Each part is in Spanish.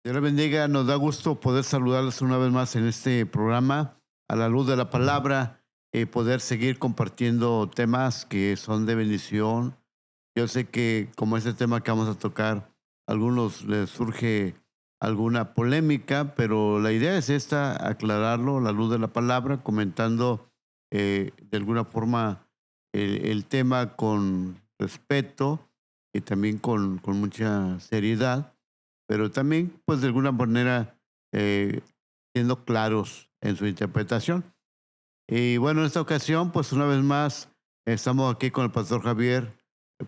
Dios les bendiga, nos da gusto poder saludarlos una vez más en este programa, a la luz de la palabra, poder seguir compartiendo temas que son de bendición. Yo sé que como este tema que vamos a tocar, a algunos les surge alguna polémica, pero la idea es esta, aclararlo, a la luz de la palabra, comentando de alguna forma el tema con respeto y también con mucha seriedad, pero también, pues, de alguna manera, eh, siendo claros en su interpretación. Y bueno, en esta ocasión, pues, una vez más, estamos aquí con el pastor Javier.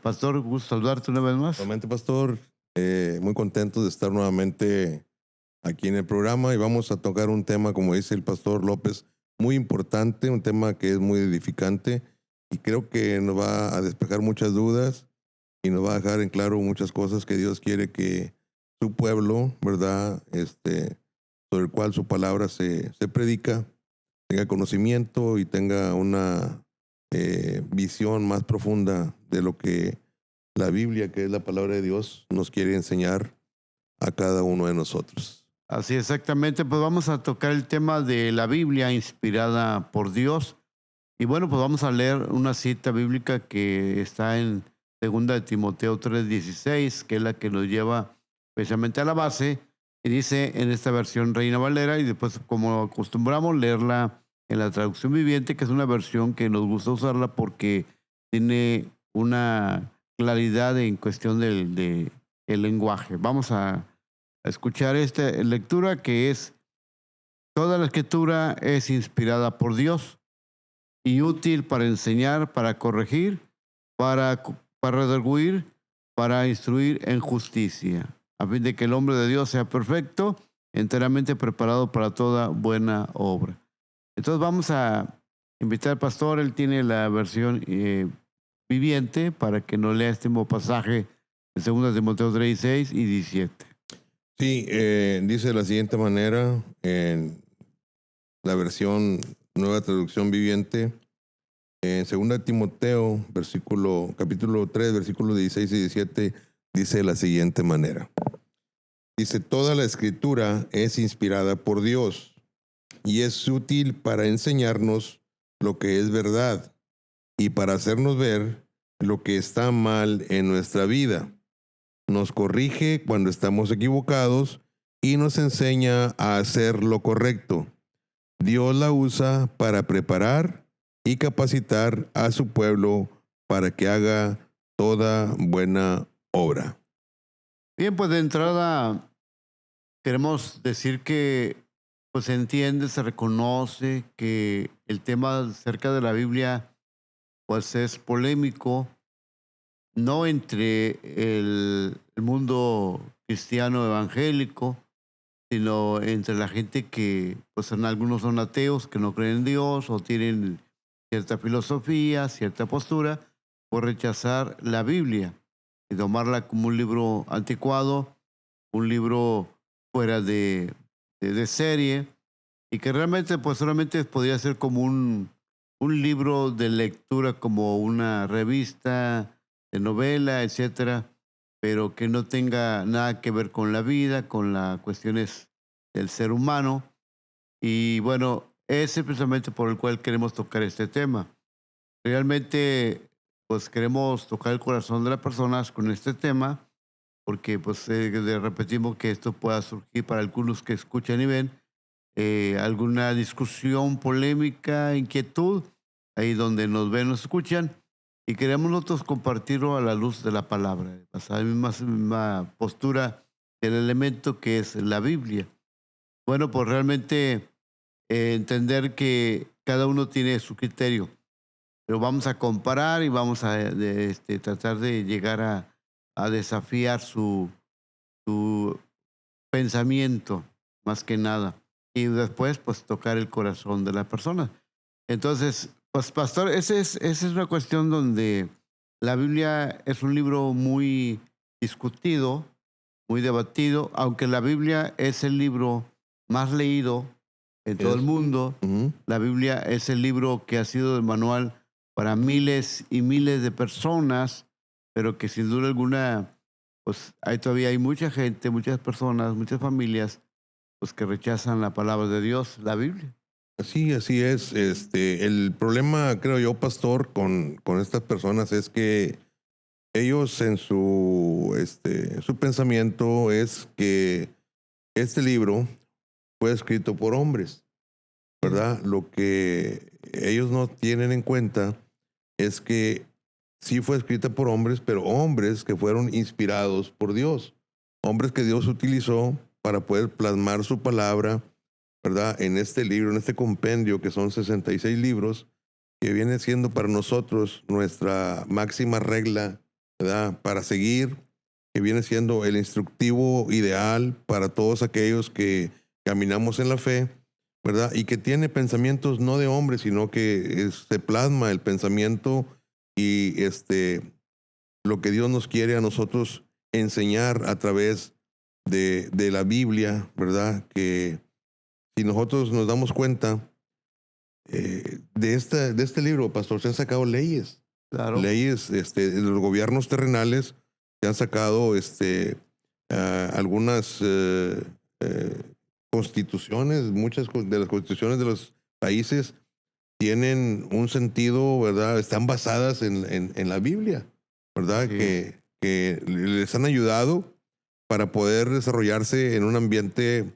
Pastor, gusto saludarte una vez más. Nuevamente, pastor, muy contento de estar nuevamente aquí en el programa y vamos a tocar un tema, como dice el pastor López, muy importante, un tema que es muy edificante y creo que nos va a despejar muchas dudas y nos va a dejar en claro muchas cosas que Dios quiere que su pueblo, ¿verdad? Sobre el cual su palabra se predica, tenga conocimiento y tenga una visión más profunda de lo que la Biblia, que es la palabra de Dios, nos quiere enseñar a cada uno de nosotros. Así exactamente, pues vamos a tocar el tema de la Biblia inspirada por Dios. Y bueno, pues vamos a leer una cita bíblica que está en segunda de Timoteo 3:16, que es la que nos lleva precisamente a la base, y dice en esta versión Reina Valera, y después, como acostumbramos, leerla en la traducción viviente, que es una versión que nos gusta usarla porque tiene una claridad en cuestión el lenguaje. Vamos a escuchar esta lectura que es: toda la escritura es inspirada por Dios y útil para enseñar, para corregir, para redarguir, para instruir en justicia, a fin de que el hombre de Dios sea perfecto, enteramente preparado para toda buena obra. Entonces vamos a invitar al pastor, él tiene la versión viviente para que nos lea este mismo pasaje de 2 Timoteo 3:16 y 17. Sí, dice de la siguiente manera en la versión Nueva Traducción Viviente, en 2 Timoteo, capítulo 3, versículos 16 y 17, dice de la siguiente manera. Dice, toda la escritura es inspirada por Dios y es útil para enseñarnos lo que es verdad y para hacernos ver lo que está mal en nuestra vida. Nos corrige cuando estamos equivocados y nos enseña a hacer lo correcto. Dios la usa para preparar y capacitar a su pueblo para que haga toda buena obra. Bien, pues de entrada queremos decir que pues se entiende, se reconoce que el tema acerca de la Biblia pues es polémico, no entre el mundo cristiano evangélico, sino entre la gente que pues algunos son ateos, que no creen en Dios o tienen cierta filosofía, cierta postura, por rechazar la Biblia y tomarla como un libro anticuado, un libro fuera de serie, y que realmente pues solamente podría ser como un libro de lectura, como una revista de novela, etcétera, pero que no tenga nada que ver con la vida, con las cuestiones del ser humano. Y bueno, ese es precisamente por el cual queremos tocar este tema. Realmente, pues queremos tocar el corazón de las personas con este tema, porque pues repetimos que esto pueda surgir para algunos que escuchan y ven alguna discusión, polémica, inquietud, ahí donde nos ven, nos escuchan, y queremos nosotros compartirlo a la luz de la palabra, basada en la misma postura del elemento que es la Biblia. Bueno, pues realmente entender que cada uno tiene su criterio, pero vamos a comparar y vamos a tratar de llegar a desafiar su pensamiento, más que nada. Y después, pues, tocar el corazón de la persona. Entonces, pues, pastor, esa es una cuestión donde la Biblia es un libro muy discutido, muy debatido, aunque la Biblia es el libro más leído en todo el Es, mundo. ujú. La Biblia es el libro que ha sido el manual para miles y miles de personas, pero que sin duda alguna pues ahí todavía hay mucha gente, muchas personas, muchas familias, pues que rechazan la palabra de Dios, la Biblia. Así es. El problema, creo yo, pastor, con estas personas es que ellos en su pensamiento es que este libro fue escrito por hombres, ¿verdad? Lo que ellos no tienen en cuenta es que sí fue escrita por hombres, pero hombres que fueron inspirados por Dios, hombres que Dios utilizó para poder plasmar su palabra, ¿verdad? En este libro, en este compendio que son 66 libros, que viene siendo para nosotros nuestra máxima regla, ¿verdad? Para seguir, que viene siendo el instructivo ideal para todos aquellos que caminamos en la fe, ¿verdad? Y que tiene pensamientos no de hombre, sino que se plasma el pensamiento y lo que Dios nos quiere a nosotros enseñar a través de la Biblia, ¿verdad? Que si nosotros nos damos cuenta de este libro, pastor, se han sacado leyes, Claro, leyes de los gobiernos terrenales, se han sacado algunas eh, constituciones, muchas de las constituciones de los países tienen un sentido, ¿verdad? Están basadas en la Biblia, ¿verdad? así es. Que les han ayudado para poder desarrollarse en un ambiente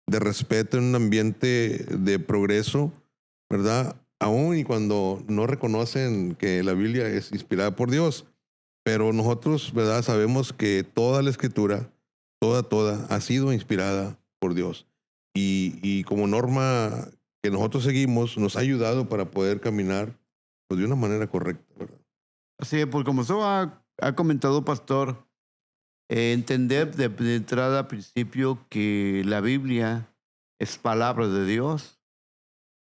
de respeto, en un ambiente de progreso, ¿verdad? Aún y cuando no reconocen que la Biblia es inspirada por Dios. Pero nosotros, ¿verdad? Sabemos que toda la escritura, toda, ha sido inspirada por Dios. Y como norma que nosotros seguimos, nos ha ayudado para poder caminar pues, de una manera correcta, ¿verdad? Así es, porque como usted ha comentado, pastor, entender de entrada a principio que la Biblia es palabra de Dios,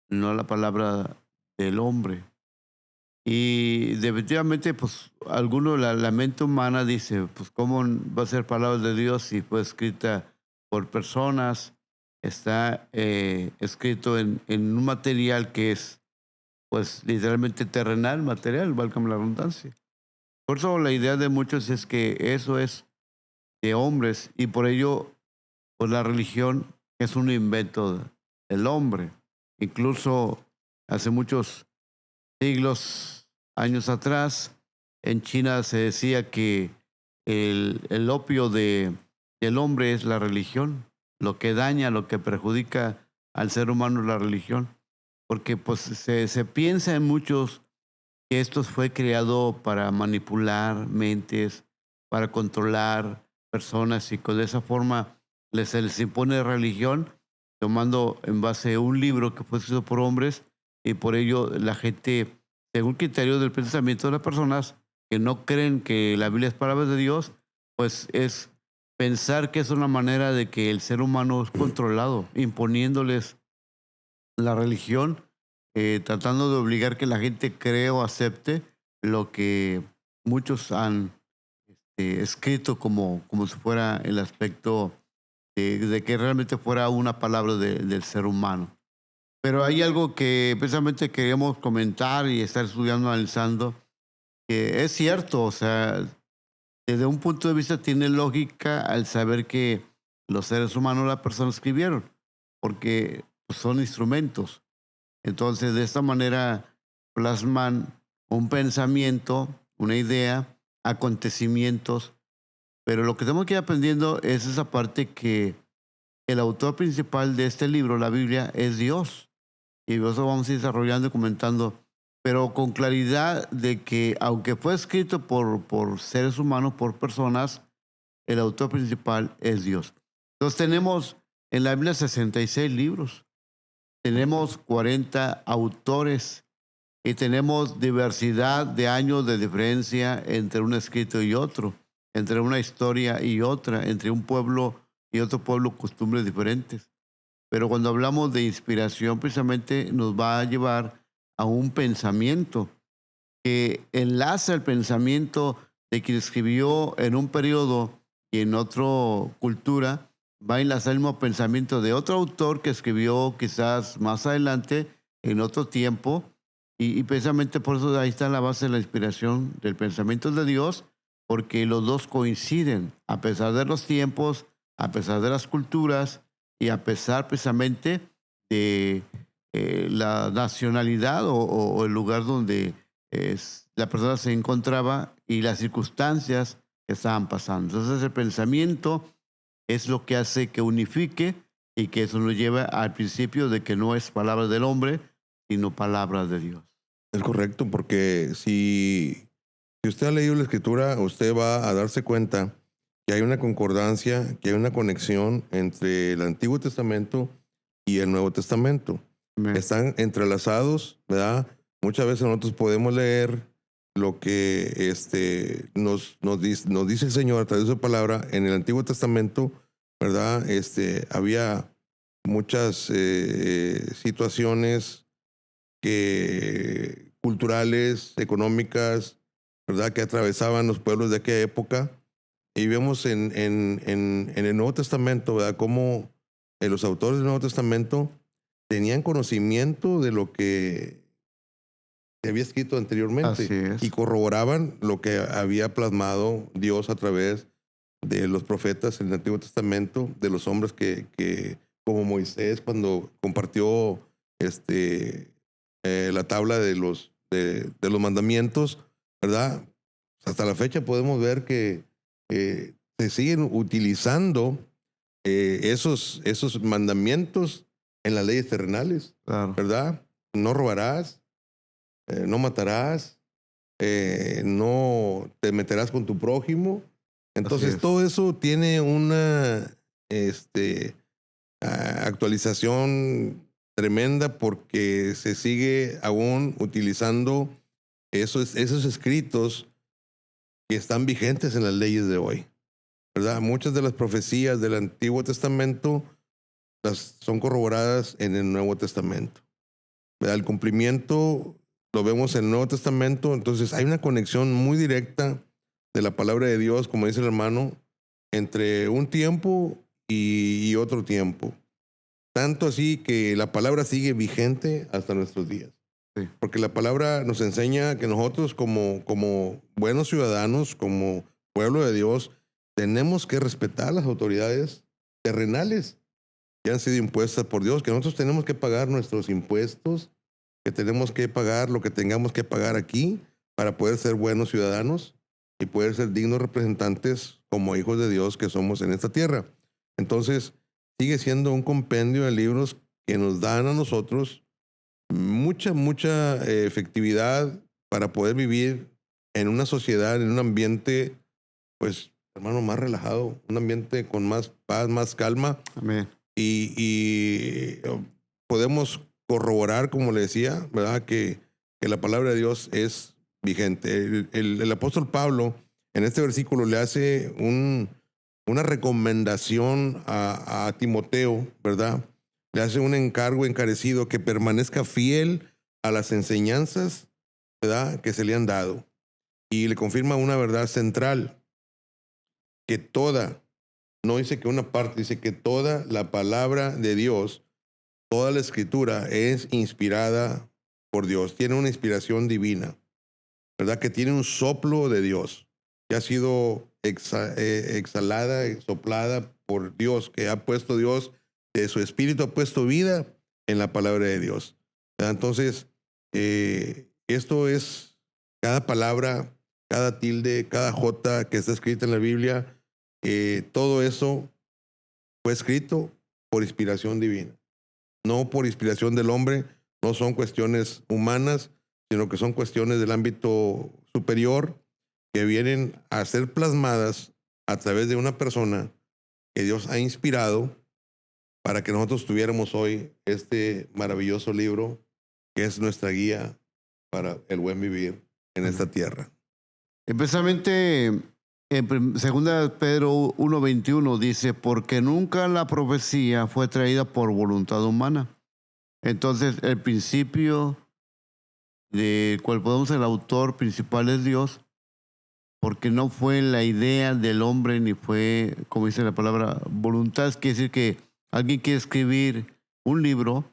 no la palabra del hombre. Y definitivamente, pues, alguno, la mente humana dice, pues, ¿cómo va a ser palabra de Dios si fue escrita por personas? Está escrito en un material que es, pues, literalmente terrenal, material, válgame la redundancia. Por eso la idea de muchos es que eso es de hombres y por ello, pues, la religión es un invento del hombre. Incluso hace muchos siglos, años atrás, en China se decía que el opio del hombre es la religión. Lo que daña, lo que perjudica al ser humano es la religión. Porque pues se piensa en muchos que esto fue creado para manipular mentes, para controlar personas y de esa forma se les impone religión tomando en base un libro que fue escrito por hombres y por ello la gente, según criterio del pensamiento de las personas que no creen que la Biblia es palabra de Dios, pues es pensar que es una manera de que el ser humano es controlado, imponiéndoles la religión, tratando de obligar que la gente cree o acepte lo que muchos han escrito como si fuera el aspecto de que realmente fuera una palabra del ser humano. Pero hay algo que precisamente queríamos comentar y estar estudiando, analizando, que es cierto, o sea, desde un punto de vista tiene lógica al saber que los seres humanos, las personas escribieron, porque pues, son instrumentos. Entonces, de esta manera plasman un pensamiento, una idea, acontecimientos, pero lo que tenemos que ir aprendiendo es esa parte que el autor principal de este libro, la Biblia, es Dios. Y eso vamos a ir desarrollando y comentando, pero con claridad de que aunque fue escrito por seres humanos, por personas, el autor principal es Dios. Entonces tenemos en la Biblia 66 libros, tenemos 40 autores y tenemos diversidad de años de diferencia entre un escrito y otro, entre una historia y otra, entre un pueblo y otro pueblo, costumbres diferentes. Pero cuando hablamos de inspiración, precisamente nos va a llevar a un pensamiento que enlaza el pensamiento de quien escribió en un periodo y en otra cultura, va a enlazar el mismo pensamiento de otro autor que escribió quizás más adelante, en otro tiempo, y precisamente por eso ahí está la base de la inspiración del pensamiento de Dios, porque los dos coinciden, a pesar de los tiempos, a pesar de las culturas y a pesar precisamente de la nacionalidad o el lugar donde la persona se encontraba y las circunstancias que estaban pasando. Entonces el pensamiento es lo que hace que unifique y que eso nos lleva al principio de que no es palabra del hombre, sino palabra de Dios. Es correcto, porque si usted ha leído la Escritura, usted va a darse cuenta que hay una concordancia, que hay una conexión entre el Antiguo Testamento y el Nuevo Testamento. Amén. Están entrelazados, ¿verdad? Muchas veces nosotros podemos leer lo que nos dice el Señor a través de su palabra. En el Antiguo Testamento, ¿verdad? Había muchas situaciones culturales, económicas, ¿verdad? Que atravesaban los pueblos de aquella época. Y vemos en el Nuevo Testamento, ¿verdad? Cómo los autores del Nuevo Testamento tenían conocimiento de lo que se había escrito anteriormente. Así es. Y corroboraban lo que había plasmado Dios a través de los profetas en el Antiguo Testamento, de los hombres que como Moisés, cuando compartió la tabla de los mandamientos, ¿verdad? Hasta la fecha podemos ver que se siguen utilizando esos mandamientos en las leyes terrenales, Claro. ¿verdad? No robarás, no matarás, no te meterás con tu prójimo. Entonces, es. todo eso tiene una actualización tremenda porque se sigue aún utilizando esos escritos que están vigentes en las leyes de hoy, ¿verdad? Muchas de las profecías del Antiguo Testamento son corroboradas en el Nuevo Testamento, ¿verdad? El cumplimiento lo vemos en el Nuevo Testamento, entonces hay una conexión muy directa de la palabra de Dios, como dice el hermano, entre un tiempo y otro tiempo. Tanto así que la palabra sigue vigente hasta nuestros días. Sí. Porque la palabra nos enseña que nosotros como buenos ciudadanos, como pueblo de Dios, tenemos que respetar las autoridades terrenales que han sido impuestas por Dios, que nosotros tenemos que pagar nuestros impuestos, que tenemos que pagar lo que tengamos que pagar aquí para poder ser buenos ciudadanos y poder ser dignos representantes como hijos de Dios que somos en esta tierra. Entonces, sigue siendo un compendio de libros que nos dan a nosotros mucha efectividad para poder vivir en una sociedad, en un ambiente, pues, hermano, más relajado, un ambiente con más paz, más calma. Amén. Y podemos corroborar, como le decía, ¿verdad? Que la palabra de Dios es vigente. El apóstol Pablo en este versículo le hace una recomendación a Timoteo, ¿verdad? Le hace un encargo encarecido que permanezca fiel a las enseñanzas, ¿verdad? Que se le han dado. Y le confirma una verdad central, que no dice que una parte, dice que toda la palabra de Dios, toda la escritura es inspirada por Dios, tiene una inspiración divina, ¿verdad? Que tiene un soplo de Dios, que ha sido exhalada, soplada por Dios, que ha puesto Dios, de su espíritu ha puesto vida en la palabra de Dios, ¿verdad? Entonces, esto es cada palabra, cada tilde, cada jota que está escrita en la Biblia, todo eso fue escrito por inspiración divina, no por inspiración del hombre, no son cuestiones humanas, sino que son cuestiones del ámbito superior que vienen a ser plasmadas a través de una persona que Dios ha inspirado para que nosotros tuviéramos hoy este maravilloso libro que es nuestra guía para el buen vivir en esta tierra. Precisamente en segunda Pedro 1:21 dice, porque nunca la profecía fue traída por voluntad humana. Entonces el principio del cual podemos ser el autor principal es Dios, porque no fue la idea del hombre ni fue, como dice la palabra, voluntad. Quiere decir que alguien quiere escribir un libro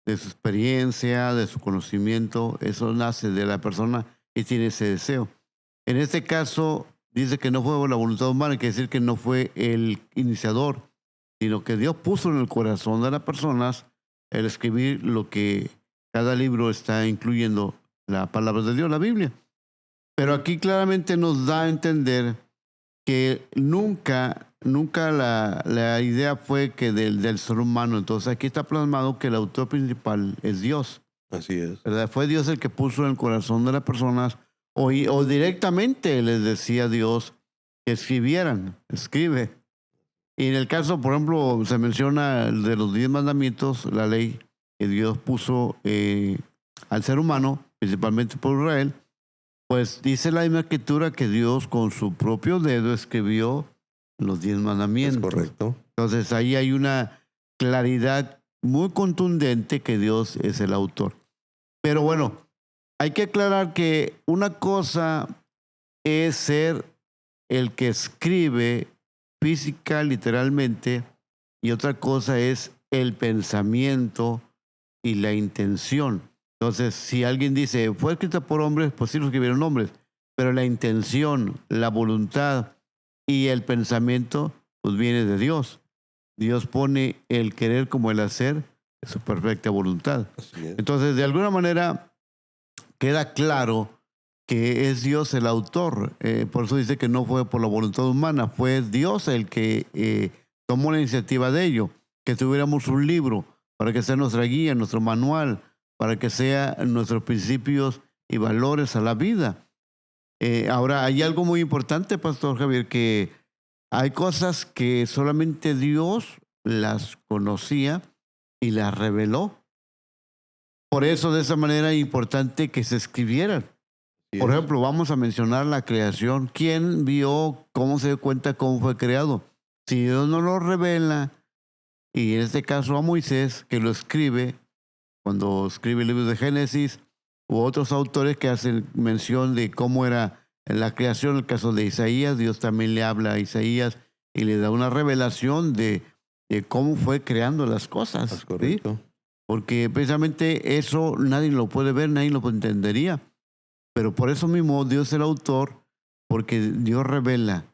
de su experiencia, de su conocimiento, eso nace de la persona que tiene ese deseo. En este caso, dice que no fue por la voluntad humana, quiere decir que no fue el iniciador, sino que Dios puso en el corazón de las personas el escribir lo que cada libro está incluyendo, la palabra de Dios, la Biblia. Pero aquí claramente nos da a entender que nunca la idea fue que del ser humano. Entonces aquí está plasmado que el autor principal es Dios, Así es. ¿verdad? Fue Dios el que puso en el corazón de las personas o directamente les decía a Dios que escribieran, escribe. Y en el caso, por ejemplo, se menciona el de los 10 mandamientos, la ley que Dios puso al ser humano, principalmente por Israel. Pues dice la misma escritura que Dios con su propio dedo escribió los 10 Es mandamientos. correcto. Entonces ahí hay una claridad muy contundente que Dios es el autor. Pero bueno, hay que aclarar que una cosa es ser el que escribe física, literalmente, y otra cosa es el pensamiento y la intención. Entonces, si alguien dice, fue escrita por hombres, pues sí lo escribieron hombres, pero la intención, la voluntad y el pensamiento, pues viene de Dios. Dios pone el querer como el hacer de su perfecta voluntad. Así es. Entonces, de alguna manera, queda claro que es Dios el autor. Por eso dice que no fue por la voluntad humana, fue Dios el que tomó la iniciativa de ello, que tuviéramos un libro para que sea nuestra guía, nuestro manual, para que sea nuestros principios y valores a la vida. Ahora, hay algo muy importante, Pastor Javier, que hay cosas que solamente Dios las conocía y las reveló. Por eso, de esa manera, es importante que se escribieran. Así Por es. ejemplo, vamos a mencionar la creación. ¿Quién vio cómo se dio cuenta cómo fue creado? Si Dios no lo revela, y en este caso a Moisés, que lo escribe, cuando escribe el libro de Génesis, u otros autores que hacen mención de cómo era la creación, en el caso de Isaías, Dios también le habla a Isaías y le da una revelación de cómo fue creando las cosas. Es ¿sí? correcto. Porque precisamente eso nadie lo puede ver, nadie lo entendería. Pero por eso mismo Dios es el autor, porque Dios revela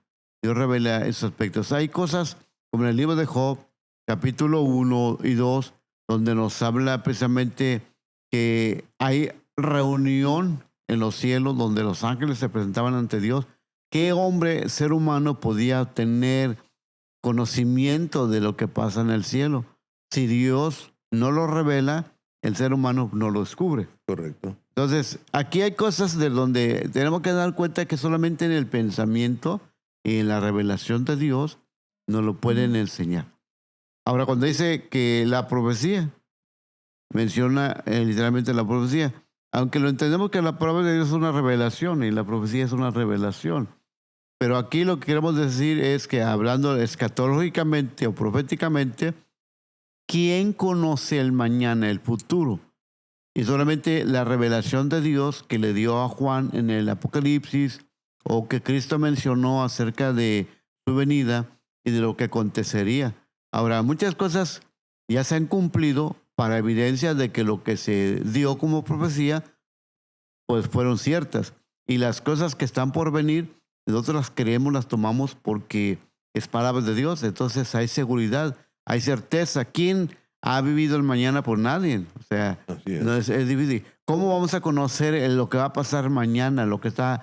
esos aspectos. Hay cosas como en el libro de Job, capítulo 1 y 2, donde nos habla precisamente que hay reunión en los cielos donde los ángeles se presentaban ante Dios. ¿Qué hombre, ser humano, podía tener conocimiento de lo que pasa en el cielo? Si Dios no lo revela, el ser humano no lo descubre. Correcto. Entonces, aquí hay cosas de donde tenemos que dar cuenta que solamente en el pensamiento y en la revelación de Dios nos lo pueden enseñar. Ahora, cuando dice que la profecía, menciona literalmente la profecía, aunque lo entendemos que la palabra de Dios es una revelación y la profecía es una revelación. Pero aquí lo que queremos decir es que hablando escatológicamente o proféticamente, ¿quién conoce el mañana, el futuro? Y solamente la revelación de Dios que le dio a Juan en el Apocalipsis o que Cristo mencionó acerca de su venida y de lo que acontecería. Ahora, muchas cosas ya se han cumplido para evidencia de que lo que se dio como profecía, pues fueron ciertas. Y las cosas que están por venir, nosotros las creemos, las tomamos porque es palabra de Dios. Entonces hay seguridad, hay certeza. ¿Quién ha vivido el mañana por nadie? O sea, Así es. no es difícil. ¿Cómo vamos a conocer lo que va a pasar mañana, lo que está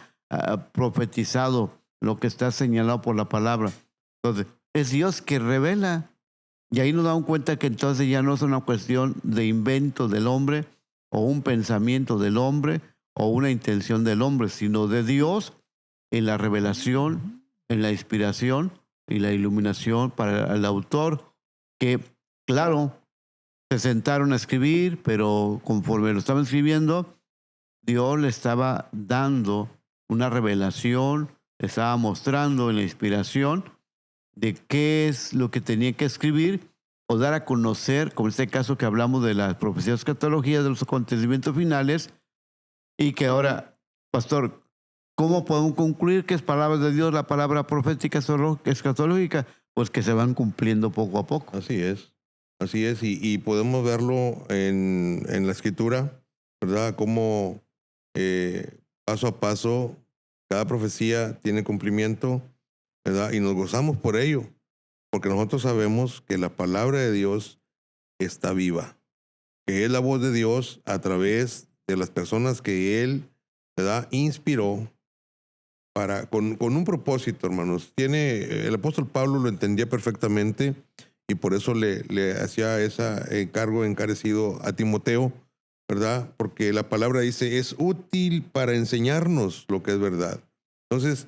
profetizado, lo que está señalado por la palabra? Entonces, es Dios que revela. Y ahí nos damos cuenta que entonces ya no es una cuestión de invento del hombre o un pensamiento del hombre o una intención del hombre, sino de Dios en la revelación, en la inspiración y la iluminación para el autor que, claro, se sentaron a escribir, pero conforme lo estaban escribiendo, Dios le estaba dando una revelación, le estaba mostrando en la inspiración de qué es lo que tenía que escribir o dar a conocer, como en este caso que hablamos de las profecías escatológicas, de los acontecimientos finales, y que ahora, pastor, ¿cómo podemos concluir que es palabra de Dios la palabra profética escatológica? Pues que se van cumpliendo poco a poco. Así es. Así es. Y podemos verlo en la escritura, ¿verdad? Cómo paso a paso Cada profecía tiene cumplimiento, ¿verdad? Y nos gozamos por ello, porque nosotros sabemos que la palabra de Dios está viva, que es la voz de Dios a través de las personas que Él, ¿verdad?, inspiró con un propósito, hermanos. El apóstol Pablo lo entendía perfectamente y por eso le hacía ese encargo encarecido a Timoteo, ¿verdad? Porque la palabra dice, es útil para enseñarnos lo que es verdad. Entonces,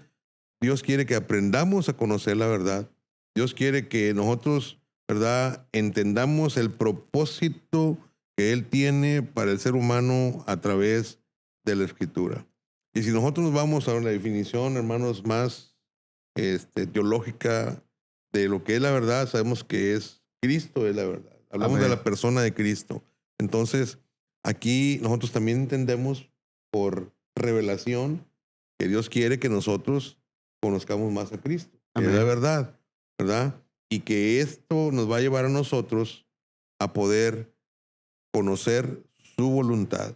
Dios quiere que aprendamos a conocer la verdad. Dios quiere que nosotros, ¿verdad?, entendamos el propósito que Él tiene para el ser humano a través de la Escritura. Y si nosotros nos vamos a una definición, hermanos, más teológica de lo que es la verdad, sabemos que es Cristo es la verdad. Hablamos de Amén. la persona de Cristo. Entonces, aquí nosotros también entendemos por revelación que Dios quiere que nosotros conozcamos más a Cristo, que es la Amén. verdad, ¿verdad? Y que esto nos va a llevar a nosotros a poder conocer su voluntad.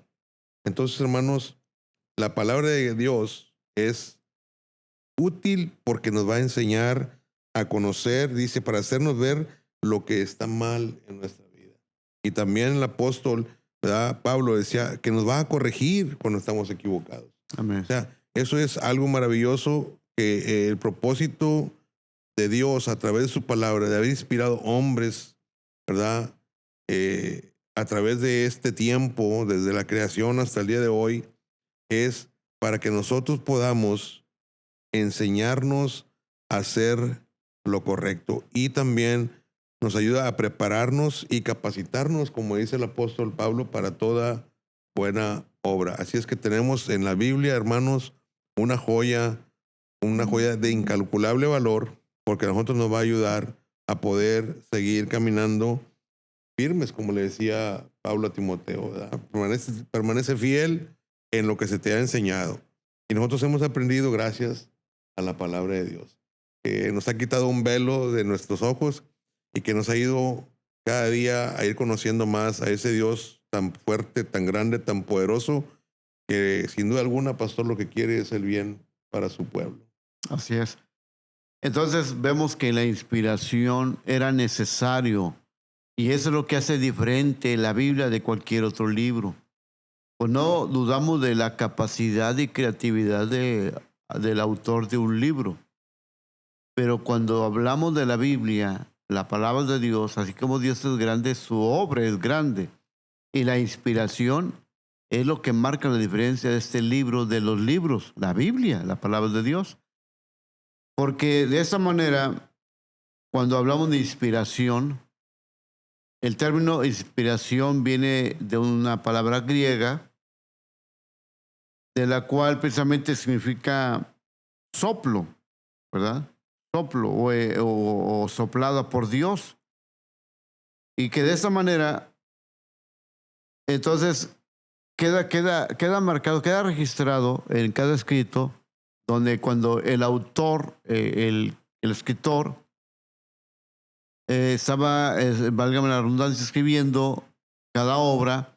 Entonces, hermanos, la palabra de Dios es útil porque nos va a enseñar a conocer, dice, para hacernos ver lo que está mal en nuestra vida. Y también el apóstol, ¿verdad?, Pablo decía que nos va a corregir cuando estamos equivocados. Amén. O sea, eso es algo maravilloso, que el propósito de Dios a través de su palabra, de haber inspirado hombres, ¿verdad?, a través de este tiempo, desde la creación hasta el día de hoy, es para que nosotros podamos enseñarnos a hacer lo correcto y también nos ayuda a prepararnos y capacitarnos, como dice el apóstol Pablo, para toda buena obra. Así es que tenemos en la Biblia, hermanos, una joya de incalculable valor, porque a nosotros nos va a ayudar a poder seguir caminando firmes, como le decía Pablo a Timoteo, ¿verdad? Permanece fiel en lo que se te ha enseñado. Y nosotros hemos aprendido gracias a la palabra de Dios, que nos ha quitado un velo de nuestros ojos y que nos ha ido cada día a ir conociendo más a ese Dios tan fuerte, tan grande, tan poderoso, que sin duda alguna, pastor, lo que quiere es el bien para su pueblo. Así es. Entonces vemos que la inspiración era necesario y eso es lo que hace diferente la Biblia de cualquier otro libro. Pues no dudamos de la capacidad y creatividad del autor de un libro, pero cuando hablamos de la Biblia, la palabra de Dios, así como Dios es grande, su obra es grande y la inspiración es lo que marca la diferencia de este libro de los libros, la Biblia, la palabra de Dios. Porque de esa manera, cuando hablamos de inspiración, el término inspiración viene de una palabra griega, de la cual precisamente significa soplo, ¿verdad? Soplo o soplada por Dios. Y que de esa manera, entonces, queda marcado, queda registrado en cada escrito, donde cuando el autor, el escritor, estaba, válgame la redundancia, escribiendo cada obra,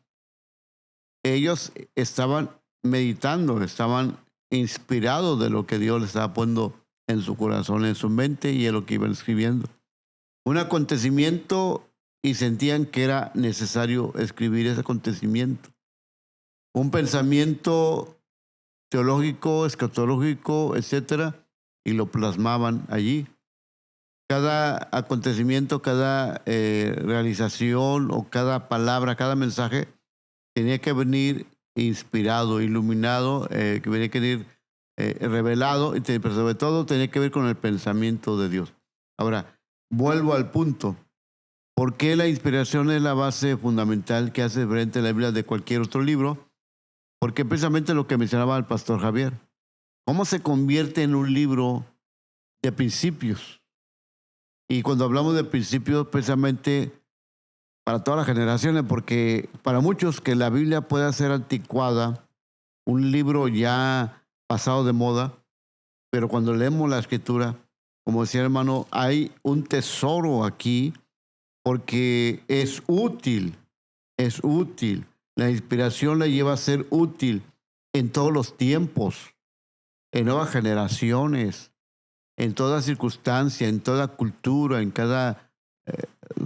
ellos estaban meditando, estaban inspirados de lo que Dios les estaba poniendo en su corazón, en su mente y en lo que iban escribiendo. Un acontecimiento y sentían que era necesario escribir ese acontecimiento. Un pensamiento teológico, escatológico, etcétera, y lo plasmaban allí. Cada acontecimiento, cada realización o cada palabra, cada mensaje tenía que venir inspirado, iluminado, que tenía que venir revelado, pero sobre todo tenía que ver con el pensamiento de Dios. Ahora, vuelvo al punto. ¿Por qué la inspiración es la base fundamental que hace frente a la Biblia de cualquier otro libro? Porque precisamente lo que mencionaba el pastor Javier, ¿cómo se convierte en un libro de principios? Y cuando hablamos de principios, precisamente para todas las generaciones, porque para muchos que la Biblia pueda ser anticuada, un libro ya pasado de moda, pero cuando leemos la escritura, como decía el hermano, hay un tesoro aquí porque es útil, es útil. La inspiración la lleva a ser útil en todos los tiempos. en nuevas generaciones, en toda circunstancia, en toda cultura, en cada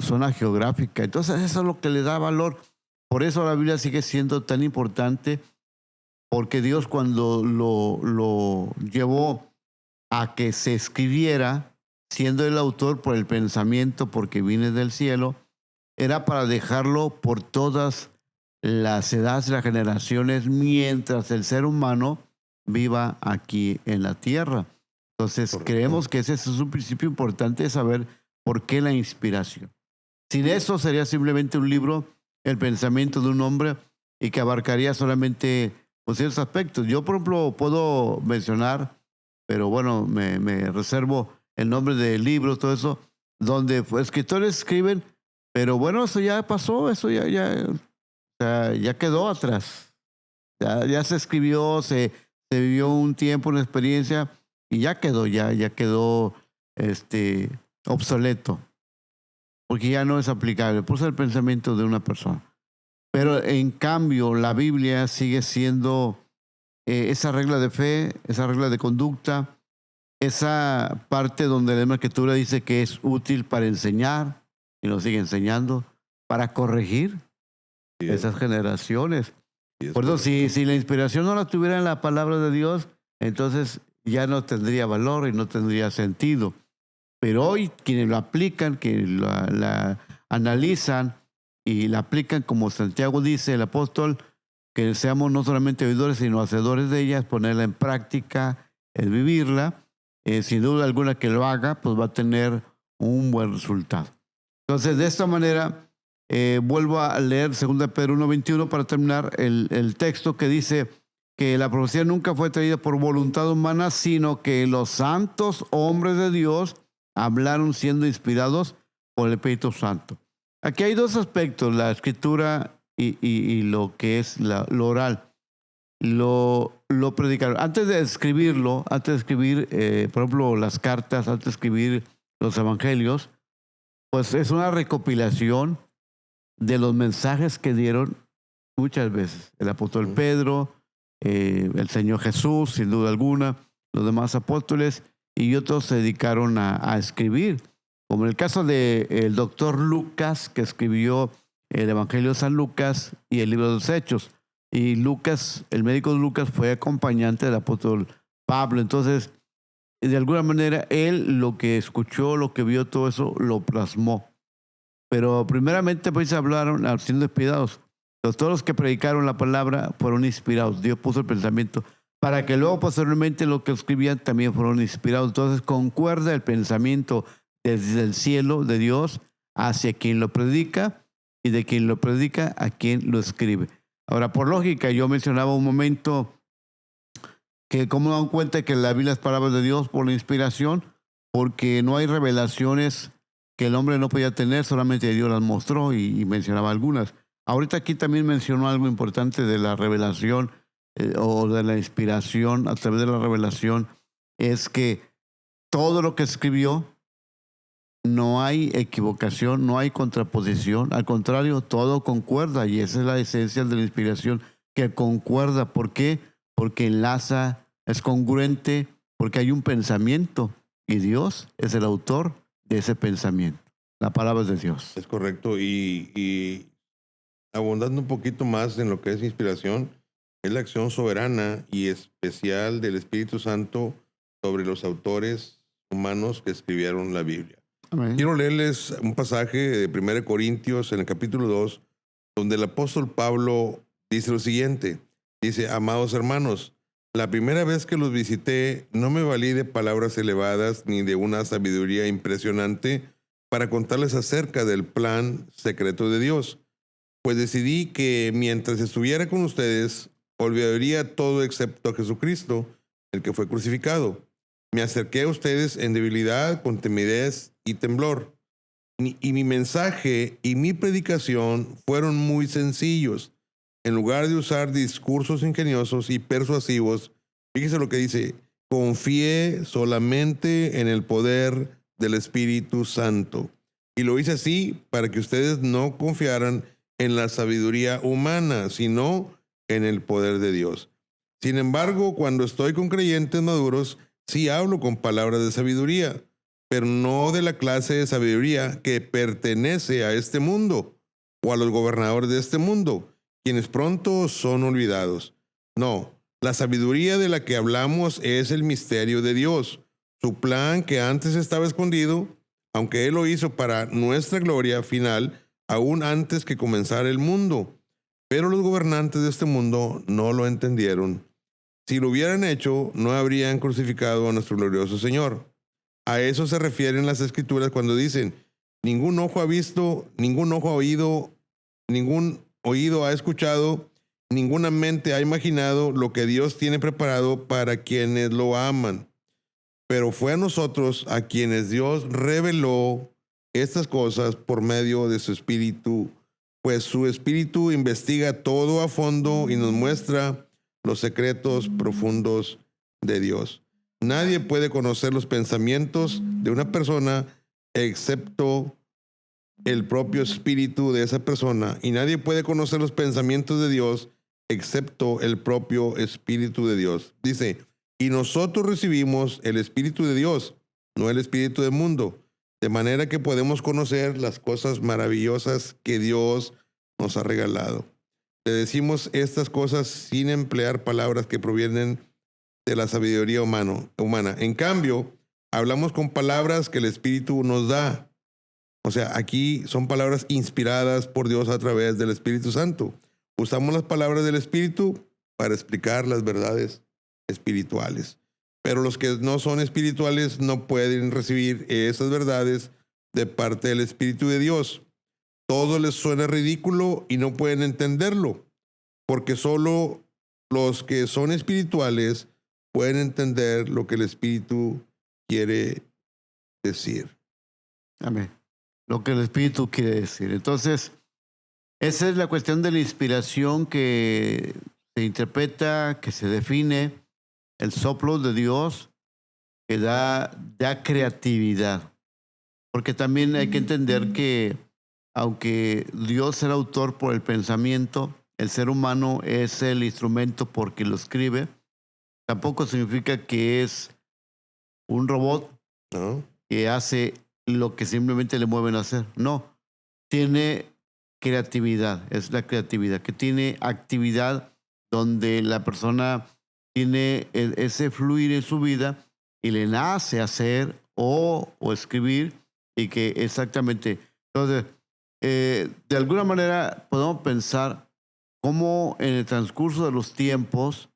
zona geográfica. Entonces eso es lo que le da valor. Por eso la Biblia sigue siendo tan importante, porque Dios cuando lo llevó a que se escribiera, siendo el autor por el pensamiento, porque viene del cielo, era para dejarlo por todas las edades y las generaciones mientras el ser humano viva aquí en la tierra. Entonces, Correcto. creemos que ese es un principio importante de saber por qué la inspiración. Sin eso sería simplemente un libro, el pensamiento de un hombre, y que abarcaría solamente pues, ciertos aspectos. Yo, por ejemplo, puedo mencionar, pero bueno, me reservo el nombre del libro, todo eso, donde pues, escritores escriben, pero bueno, eso ya pasó, eso o sea, ya quedó atrás. Ya se escribió, se vivió un tiempo, una experiencia, y ya quedó, ya quedó obsoleto, porque ya no es aplicable. Por eso el pensamiento de una persona. Pero en cambio, la Biblia sigue siendo esa regla de fe, esa regla de conducta, esa parte donde la Escritura dice que es útil para enseñar, y lo sigue enseñando, para corregir Sí, es, esas generaciones. sí, es Por eso, correcto. si la inspiración no la tuviera en la palabra de Dios, entonces ya no tendría valor y no tendría sentido. Pero hoy quienes lo aplican, quienes la analizan y la aplican, como Santiago dice, el apóstol, que seamos no solamente oidores, sino hacedores de ellas, ponerla en práctica, el vivirla, sin duda alguna que lo haga, pues va a tener un buen resultado. Entonces, de esta manera, vuelvo a leer 2 Pedro 1:21 para terminar el texto que dice que la profecía nunca fue traída por voluntad humana, sino que los santos hombres de Dios hablaron siendo inspirados por el Espíritu Santo. Aquí hay dos aspectos, la escritura y lo que es lo oral. Lo predicaron. Antes de escribirlo, antes de escribir, por ejemplo, las cartas, antes de escribir los evangelios, pues es una recopilación de los mensajes que dieron muchas veces el apóstol Pedro, el Señor Jesús, sin duda alguna, los demás apóstoles, y otros se dedicaron a escribir, como en el caso del doctor Lucas, que escribió el Evangelio de San Lucas y el libro de los Hechos. Y Lucas, el médico de Lucas, fue acompañante del apóstol Pablo. Entonces, de alguna manera, él lo que escuchó, lo que vio, todo eso, lo plasmó. Pero primeramente, pues hablaron siendo inspirados. Todos los que predicaron la palabra fueron inspirados. Dios puso el pensamiento para que luego, posteriormente, lo que escribían también fueron inspirados. Entonces, concuerda el pensamiento desde el cielo de Dios hacia quien lo predica y de quien lo predica a quien lo escribe. Ahora, por lógica, yo mencionaba un momento que cómo dan cuenta que la Biblia es palabra de Dios por la inspiración, porque no hay revelaciones que el hombre no podía tener, solamente Dios las mostró y mencionaba algunas. Ahorita aquí también mencionó algo importante de la revelación o de la inspiración a través de la revelación, es que todo lo que escribió no hay equivocación, no hay contraposición, al contrario, todo concuerda y esa es la esencia de la inspiración, que concuerda. ¿Por qué? Porque enlaza, es congruente, porque hay un pensamiento y Dios es el autor de ese pensamiento. La palabra es de Dios. Es correcto. Y abundando un poquito más en lo que es inspiración, es la acción soberana y especial del Espíritu Santo sobre los autores humanos que escribieron la Biblia. Amén. Quiero leerles un pasaje de 1 Corintios en el capítulo 2, donde el apóstol Pablo dice lo siguiente. Dice: amados hermanos, la primera vez que los visité no me valí de palabras elevadas ni de una sabiduría impresionante para contarles acerca del plan secreto de Dios, pues decidí que mientras estuviera con ustedes olvidaría todo excepto a Jesucristo, el que fue crucificado. Me acerqué a ustedes en debilidad, con timidez y temblor. Y mi mensaje y mi predicación fueron muy sencillos. En lugar de usar discursos ingeniosos y persuasivos, fíjese lo que dice: confié solamente en el poder del Espíritu Santo. Y lo hice así para que ustedes no confiaran en la sabiduría humana, sino en el poder de Dios. Sin embargo, cuando estoy con creyentes maduros, sí hablo con palabras de sabiduría, pero no de la clase de sabiduría que pertenece a este mundo o a los gobernadores de este mundo, quienes pronto son olvidados. No, la sabiduría de la que hablamos es el misterio de Dios, su plan que antes estaba escondido, aunque Él lo hizo para nuestra gloria final, aún antes que comenzara el mundo. Pero los gobernantes de este mundo no lo entendieron. Si lo hubieran hecho, no habrían crucificado a nuestro glorioso Señor. A eso se refieren las Escrituras cuando dicen, ningún ojo ha visto, ningún ojo ha oído, ningún oído ha escuchado, ninguna mente ha imaginado lo que Dios tiene preparado para quienes lo aman. Pero fue a nosotros a quienes Dios reveló estas cosas por medio de su Espíritu, pues su Espíritu investiga todo a fondo y nos muestra los secretos profundos de Dios. Nadie puede conocer los pensamientos de una persona excepto el propio espíritu de esa persona, y nadie puede conocer los pensamientos de Dios excepto el propio espíritu de Dios. Dice, y nosotros recibimos el espíritu de Dios, no el espíritu del mundo, de manera que podemos conocer las cosas maravillosas que Dios nos ha regalado. Le decimos estas cosas sin emplear palabras que provienen de la sabiduría humana. En cambio, hablamos con palabras que el Espíritu nos da. O sea, aquí son palabras inspiradas por Dios a través del Espíritu Santo. Usamos las palabras del Espíritu para explicar las verdades espirituales. Pero los que no son espirituales no pueden recibir esas verdades de parte del Espíritu de Dios. Todo les suena ridículo y no pueden entenderlo, porque solo los que son espirituales pueden entender lo que el Espíritu quiere decir. Amén. Lo que el Espíritu quiere decir. Entonces, esa es la cuestión de la inspiración que se interpreta, que se define, el soplo de Dios que da creatividad. Porque también hay que entender que aunque Dios es el autor por el pensamiento, el ser humano es el instrumento porque lo escribe, tampoco significa que es un robot ¿No? que hace lo que simplemente le mueven a hacer. No, tiene creatividad, es la creatividad, que tiene actividad donde la persona tiene ese fluir en su vida y le nace hacer o escribir y que exactamente. Entonces, de alguna manera podemos pensar cómo en el transcurso de los tiempos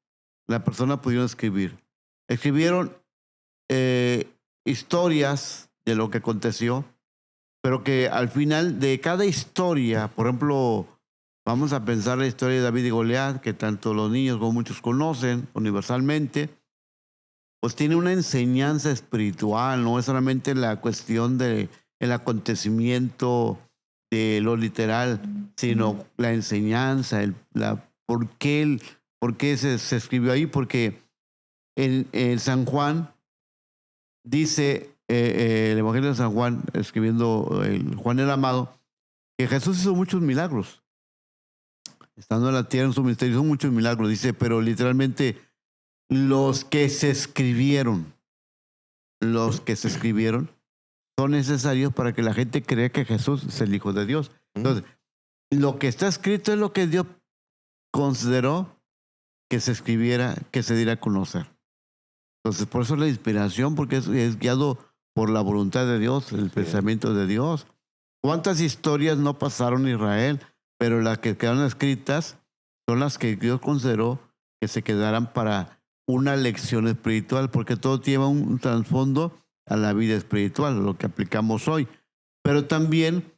la persona pudieron escribir. Escribieron historias de lo que aconteció, pero que al final de cada historia, por ejemplo, vamos a pensar la historia de David y Goliat, que tanto los niños como muchos conocen universalmente, pues tiene una enseñanza espiritual, no es solamente la cuestión del acontecimiento de lo literal, sino la enseñanza, por qué se escribió ahí, porque en San Juan dice el Evangelio de San Juan, escribiendo el Juan el Amado, que Jesús hizo muchos milagros. Estando en la tierra en su ministerio, hizo muchos milagros, dice, pero literalmente los que se escribieron son necesarios para que la gente crea que Jesús es el Hijo de Dios. Entonces, lo que está escrito es lo que Dios consideró que se escribiera, que se diera a conocer. Entonces, por eso la inspiración, porque es guiado por la voluntad de Dios, el pensamiento de Dios. ¿Cuántas historias no pasaron en Israel? Pero las que quedaron escritas son las que Dios consideró que se quedaran para una lección espiritual, porque todo lleva un trasfondo a la vida espiritual, lo que aplicamos hoy. Pero también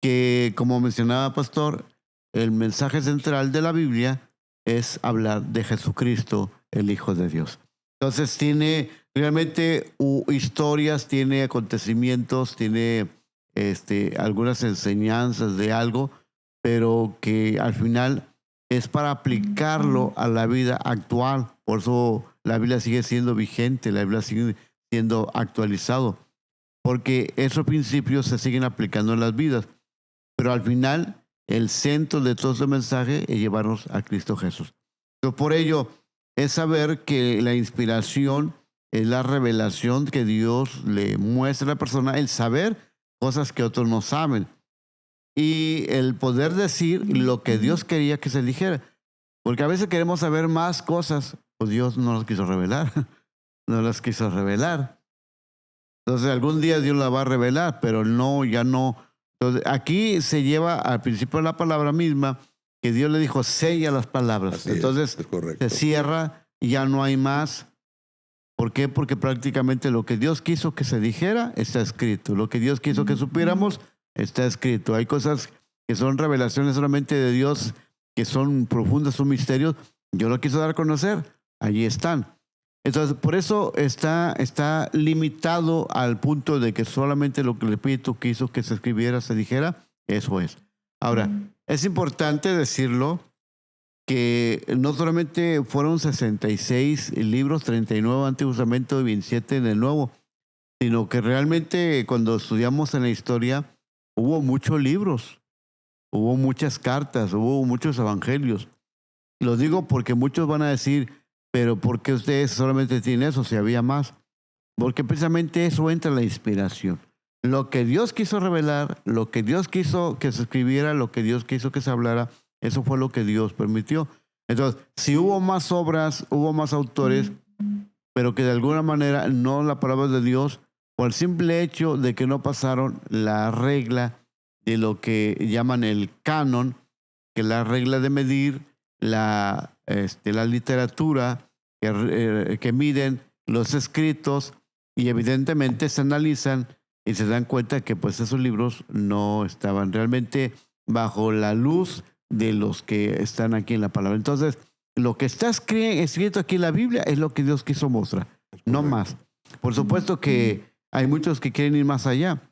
que, como mencionaba Pastor, el mensaje central de la Biblia es hablar de Jesucristo, el Hijo de Dios. Entonces tiene realmente historias, tiene acontecimientos, tiene algunas enseñanzas de algo, pero que al final es para aplicarlo a la vida actual. Por eso la Biblia sigue siendo vigente, la Biblia sigue siendo actualizado, porque esos principios se siguen aplicando en las vidas. Pero al final, el centro de todo ese mensaje es llevarnos a Cristo Jesús. Entonces, por ello, es saber que la inspiración es la revelación que Dios le muestra a la persona, el saber cosas que otros no saben y el poder decir lo que Dios quería que se dijera. Porque a veces queremos saber más cosas, pues Dios no las quiso revelar, no las quiso revelar. Entonces algún día Dios la va a revelar, pero no, ya no. Entonces aquí se lleva al principio de la palabra misma, que Dios le dijo, sella las palabras. Así Entonces es correcto. se cierra y ya no hay más. ¿Por qué? Porque prácticamente lo que Dios quiso que se dijera está escrito. Lo que Dios quiso que supiéramos está escrito. Hay cosas que son revelaciones solamente de Dios, que son profundas, son misterios. Yo lo quiso dar a conocer, allí están. Entonces, por eso está limitado al punto de que solamente lo que el Espíritu quiso que se escribiera, se dijera, eso es. Ahora, es importante decirlo que no solamente fueron 66 libros, 39 Antiguo Testamento y 27 en el Nuevo, sino que realmente cuando estudiamos en la historia hubo muchos libros, hubo muchas cartas, hubo muchos evangelios. Lo digo porque muchos van a decir, pero ¿por qué ustedes solamente tienen eso si había más? Porque precisamente eso entra en la inspiración. Lo que Dios quiso revelar, lo que Dios quiso que se escribiera, lo que Dios quiso que se hablara, eso fue lo que Dios permitió. Entonces, si hubo más obras, hubo más autores, pero que de alguna manera no la palabra de Dios, por el simple hecho de que no pasaron la regla de lo que llaman el canon, que es la regla de medir la literatura, que miden los escritos y evidentemente se analizan y se dan cuenta que pues esos libros no estaban realmente bajo la luz de los que están aquí en la palabra. Entonces, lo que está escrito aquí en la Biblia es lo que Dios quiso mostrar, no más. Por supuesto que hay muchos que quieren ir más allá.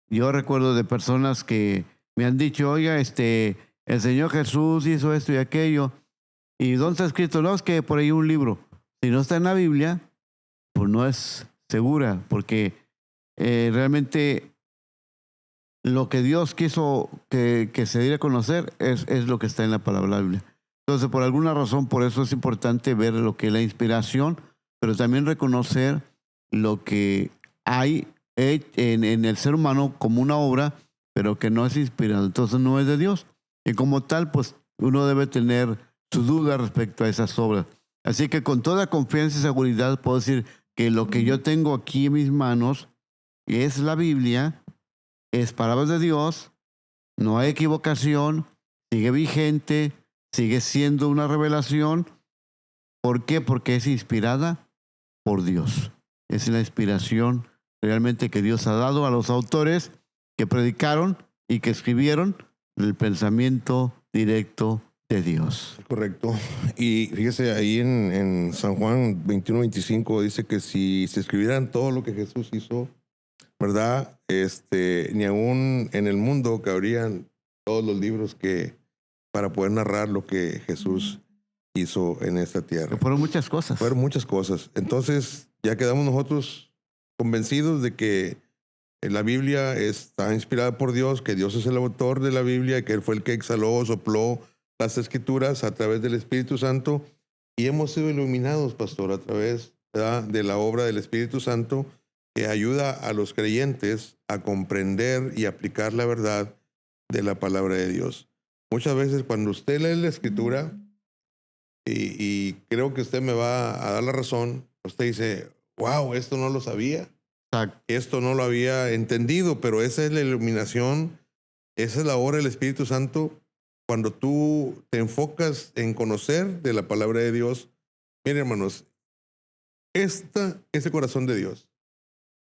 Yo recuerdo de personas que me han dicho, oiga, el Señor Jesús hizo esto y aquello. ¿Y dónde está escrito? No, es que por ahí un libro. Si no está en la Biblia, pues no es segura, porque realmente lo que Dios quiso que se diera a conocer es lo que está en la palabra de la Biblia. Entonces, por alguna razón, por eso es importante ver lo que es la inspiración, pero también reconocer lo que hay en el ser humano como una obra, pero que no es inspirado. Entonces, no es de Dios. Y como tal, pues uno debe tener su duda respecto a esas obras. Así que con toda confianza y seguridad puedo decir que lo que yo tengo aquí en mis manos es la Biblia, es palabras de Dios, no hay equivocación, sigue vigente, sigue siendo una revelación. ¿Por qué? Porque es inspirada por Dios. Es la inspiración realmente que Dios ha dado a los autores que predicaron y que escribieron el pensamiento directo de Dios. Correcto. Y fíjese, ahí en San Juan 21-25 dice que si se escribieran todo lo que Jesús hizo, ¿verdad? Ni aún en el mundo cabrían todos los libros que para poder narrar lo que Jesús hizo en esta tierra. Que fueron muchas cosas. Fueron muchas cosas. Entonces ya quedamos nosotros convencidos de que la Biblia está inspirada por Dios, que Dios es el autor de la Biblia, que Él fue el que exhaló, sopló las Escrituras a través del Espíritu Santo, y hemos sido iluminados, pastor, a través, ¿verdad?, de la obra del Espíritu Santo, que ayuda a los creyentes a comprender y aplicar la verdad de la palabra de Dios. Muchas veces cuando usted lee la Escritura, y creo que usted me va a dar la razón, usted dice, wow, esto no lo sabía. Exacto. Esto no lo había entendido, pero esa es la iluminación, esa es la obra del Espíritu Santo. Cuando tú te enfocas en conocer de la palabra de Dios, miren, hermanos, esta es el corazón de Dios.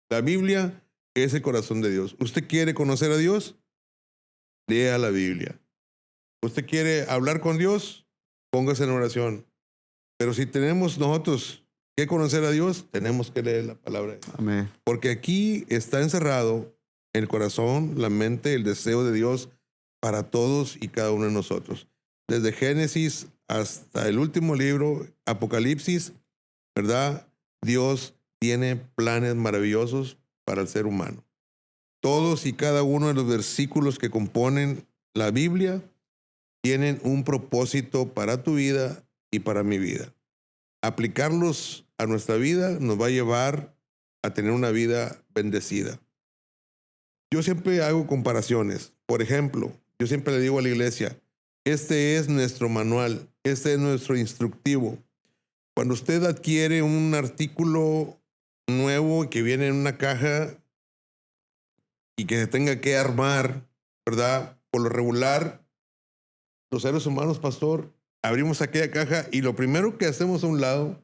La Biblia es el corazón de Dios. ¿Usted quiere conocer a Dios? Lea la Biblia. ¿Usted quiere hablar con Dios? Póngase en oración. Pero si tenemos nosotros que conocer a Dios, tenemos que leer la palabra de Dios. Amén. Porque aquí está encerrado el corazón, la mente, el deseo de Dios para todos y cada uno de nosotros. Desde Génesis hasta el último libro, Apocalipsis, ¿verdad? Dios tiene planes maravillosos para el ser humano. Todos y cada uno de los versículos que componen la Biblia tienen un propósito para tu vida y para mi vida. aplicarlos a nuestra vida nos va a llevar a tener una vida bendecida. Yo siempre hago comparaciones. Por ejemplo, yo siempre le digo a la iglesia, este es nuestro manual, este es nuestro instructivo. Cuando usted adquiere un artículo nuevo que viene en una caja y que se tenga que armar, ¿verdad? Por lo regular, los seres humanos, pastor, abrimos aquella caja y lo primero que hacemos a un lado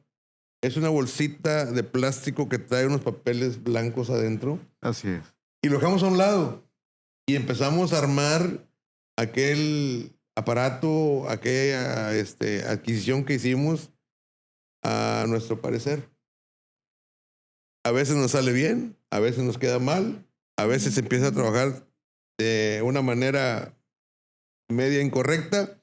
es una bolsita de plástico que trae unos papeles blancos adentro. Así es. Y lo dejamos a un lado y empezamos a armar aquel aparato, aquella adquisición que hicimos a nuestro parecer. A veces nos sale bien, a veces nos queda mal, a veces empieza a trabajar de una manera media incorrecta.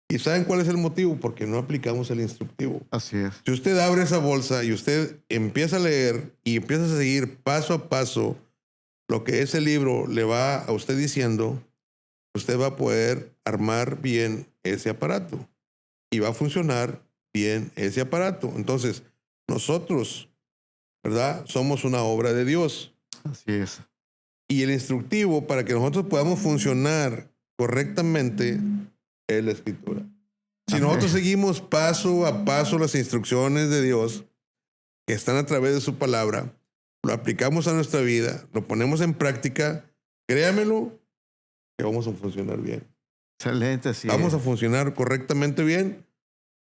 ¿Y saben cuál es el motivo? Porque no aplicamos el instructivo. Así es. Si usted abre esa bolsa y usted empieza a leer y empieza a seguir paso a paso lo que ese libro le va a usted diciendo, usted va a poder armar bien ese aparato y va a funcionar bien ese aparato. Entonces, nosotros, ¿verdad? Somos una obra de Dios. Así es. Y el instructivo para que nosotros podamos funcionar correctamente es la Escritura. Si nosotros seguimos paso a paso las instrucciones de Dios que están a través de su palabra, lo aplicamos a nuestra vida, lo ponemos en práctica, créamelo, que vamos a funcionar bien. Excelente, sí. Vamos a funcionar correctamente bien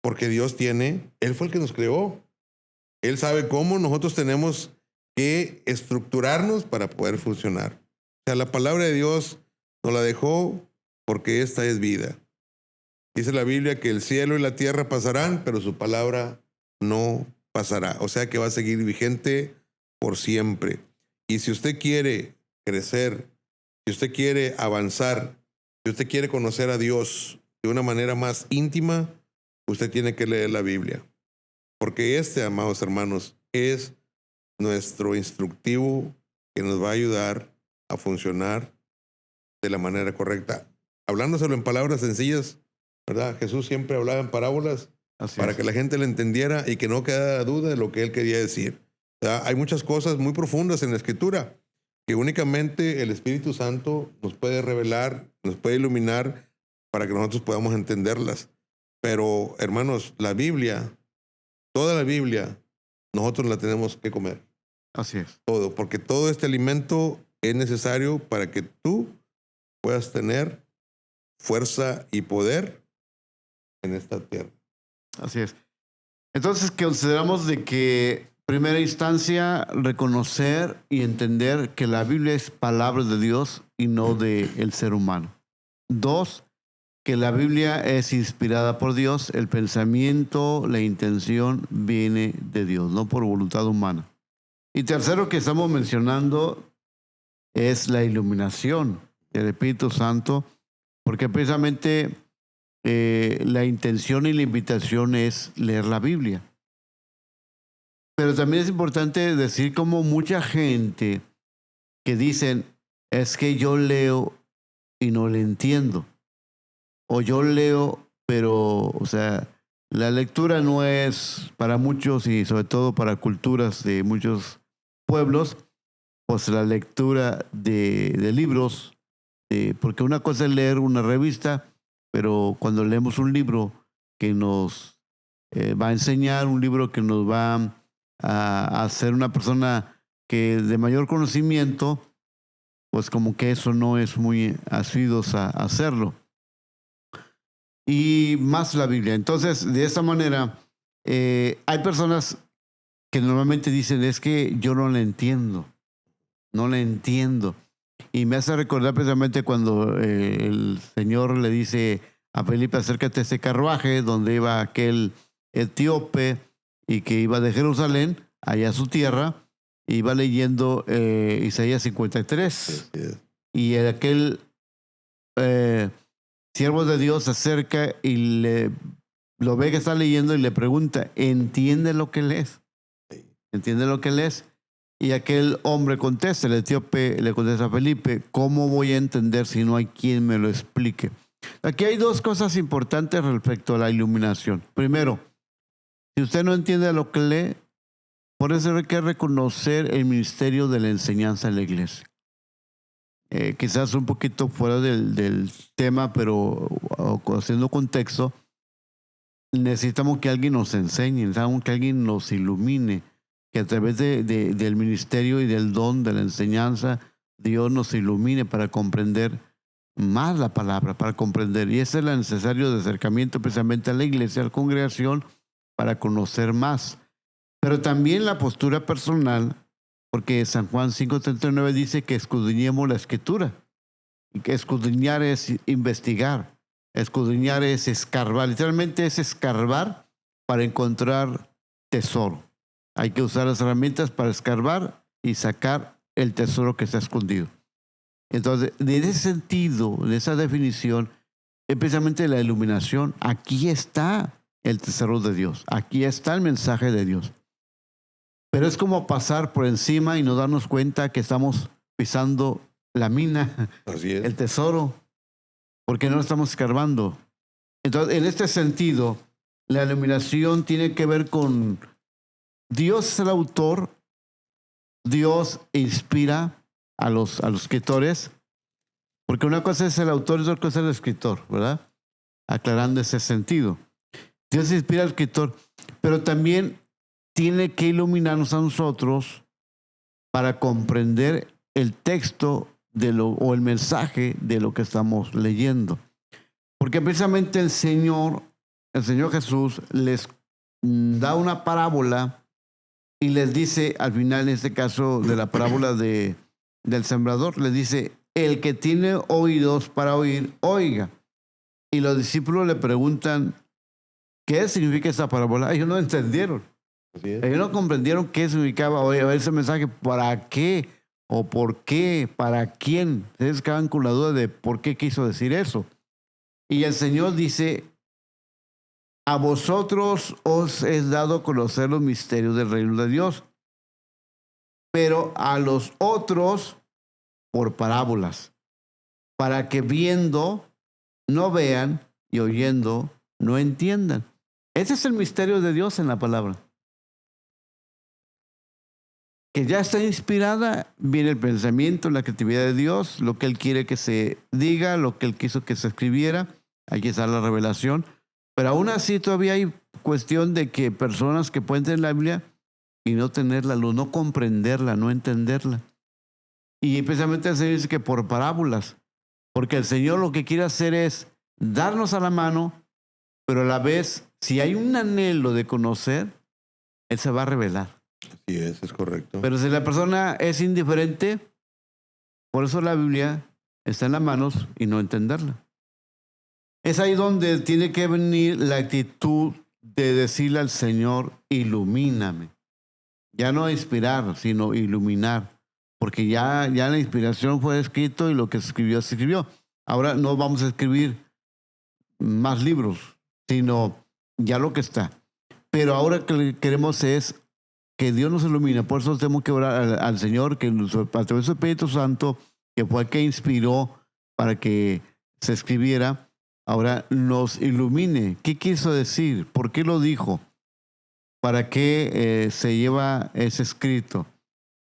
porque Dios Él fue el que nos creó. Él sabe cómo nosotros tenemos que estructurarnos para poder funcionar. O sea, la palabra de Dios nos la dejó porque esta es vida. Dice la Biblia que el cielo y la tierra pasarán, pero su palabra no pasará. O sea que va a seguir vigente por siempre. Y si usted quiere crecer, si usted quiere avanzar, si usted quiere conocer a Dios de una manera más íntima, usted tiene que leer la Biblia. Porque amados hermanos, es nuestro instructivo que nos va a ayudar a funcionar de la manera correcta. Hablándoselo en palabras sencillas, ¿verdad? Jesús siempre hablaba en parábolas para que la gente le entendiera y que no quedara duda de lo que él quería decir. ¿Verdad? Hay muchas cosas muy profundas en la Escritura que únicamente el Espíritu Santo nos puede revelar, nos puede iluminar para que nosotros podamos entenderlas. Pero, hermanos, la Biblia, toda la Biblia, nosotros la tenemos que comer. Así es. Todo, porque todo este alimento es necesario para que tú puedas tener fuerza y poder en esta tierra. Así es. Entonces consideramos de que, primera instancia, reconocer y entender que la Biblia es palabra de Dios y no del ser humano. 2, que la Biblia es inspirada por Dios, el pensamiento, la intención viene de Dios, no por voluntad humana. Y tercero, que estamos mencionando es la iluminación del Espíritu Santo, porque precisamente la intención y la invitación es leer la Biblia. Pero también es importante decir como mucha gente que dicen, es que yo leo y no le entiendo. O yo leo, pero, o sea, la lectura no es para muchos y sobre todo para culturas de muchos pueblos, pues la lectura de libros, porque una cosa es leer una revista, pero cuando leemos un libro que nos va a enseñar, un libro que nos va a hacer una persona que de mayor conocimiento, pues como que eso no es muy asiduos a hacerlo. Y más la Biblia. Entonces, de esta manera, hay personas que normalmente dicen, es que yo no la entiendo. No la entiendo. Y me hace recordar precisamente cuando el Señor le dice a Felipe, acércate a ese carruaje donde iba aquel etíope y que iba de Jerusalén, allá a su tierra, y iba leyendo Isaías 53. Y aquel siervo de Dios se acerca y lo ve que está leyendo y le pregunta, ¿entiende lo que lees? ¿Entiende lo que lees? Y aquel hombre contesta, el etíope le contesta a Felipe, ¿cómo voy a entender si no hay quien me lo explique? Aquí hay dos cosas importantes respecto a la iluminación. Primero, Si usted no entiende lo que lee, por eso hay que reconocer el ministerio de la enseñanza en la iglesia. Quizás un poquito fuera del tema, pero haciendo contexto, necesitamos que alguien nos enseñe, necesitamos que alguien nos ilumine, que a través del ministerio y del don de la enseñanza, Dios nos ilumine para comprender más la palabra, para comprender. Y ese es el necesario de acercamiento precisamente a la iglesia, a la congregación, para conocer más. Pero también la postura personal, porque San Juan 5:39 dice que escudriñemos la escritura. Y que escudriñar es investigar, escudriñar es escarbar. Literalmente es escarbar para encontrar tesoro. Hay que usar las herramientas para escarbar y sacar el tesoro que está escondido. Entonces, en ese sentido, en esa definición, especialmente la iluminación, aquí está el tesoro de Dios. Aquí está el mensaje de Dios. Pero es como pasar por encima y no darnos cuenta que estamos pisando la mina, Así es. el tesoro, porque no lo estamos escarbando. Entonces, en este sentido, la iluminación tiene que ver con Dios es el autor, Dios inspira a los escritores, porque una cosa es el autor y otra cosa es el escritor, ¿verdad? Aclarando ese sentido. Dios inspira al escritor, pero también tiene que iluminarnos a nosotros para comprender el texto o el mensaje de lo que estamos leyendo. Porque precisamente el Señor Jesús les da una parábola y les dice, al final en este caso de la parábola del sembrador, les dice, el que tiene oídos para oír, oiga. Y los discípulos le preguntan, ¿qué significa esta parábola? Ellos no entendieron. Así es. Ellos no comprendieron qué significaba ese mensaje, para qué o por qué, para quién. Ustedes quedaban con la duda de por qué quiso decir eso. Y el Señor dice, a vosotros os es dado conocer los misterios del reino de Dios, pero a los otros por parábolas, para que viendo no vean y oyendo no entiendan. Ese es el misterio de Dios en la palabra. Que ya está inspirada, viene el pensamiento, la creatividad de Dios, lo que Él quiere que se diga, lo que Él quiso que se escribiera. Aquí está la revelación. Pero aún así todavía hay cuestión de que personas que pueden tener la Biblia y no tener la luz, no comprenderla, no entenderla. Y precisamente el Señor dice que por parábolas, porque el Señor lo que quiere hacer es darnos a la mano, pero a la vez, si hay un anhelo de conocer, Él se va a revelar. Así es correcto. Pero si la persona es indiferente, por eso la Biblia está en las manos y no entenderla. Es ahí donde tiene que venir la actitud de decirle al Señor, ilumíname. Ya no inspirar, sino iluminar. Porque ya la inspiración fue escrito y lo que se escribió. Ahora no vamos a escribir más libros, sino ya lo que está. Pero ahora lo que queremos es que Dios nos ilumine. Por eso tenemos que orar al Señor, que a través del Espíritu Santo, que fue el que inspiró para que se escribiera, ahora nos ilumine. ¿Qué quiso decir? ¿Por qué lo dijo? ¿Para qué se lleva ese escrito?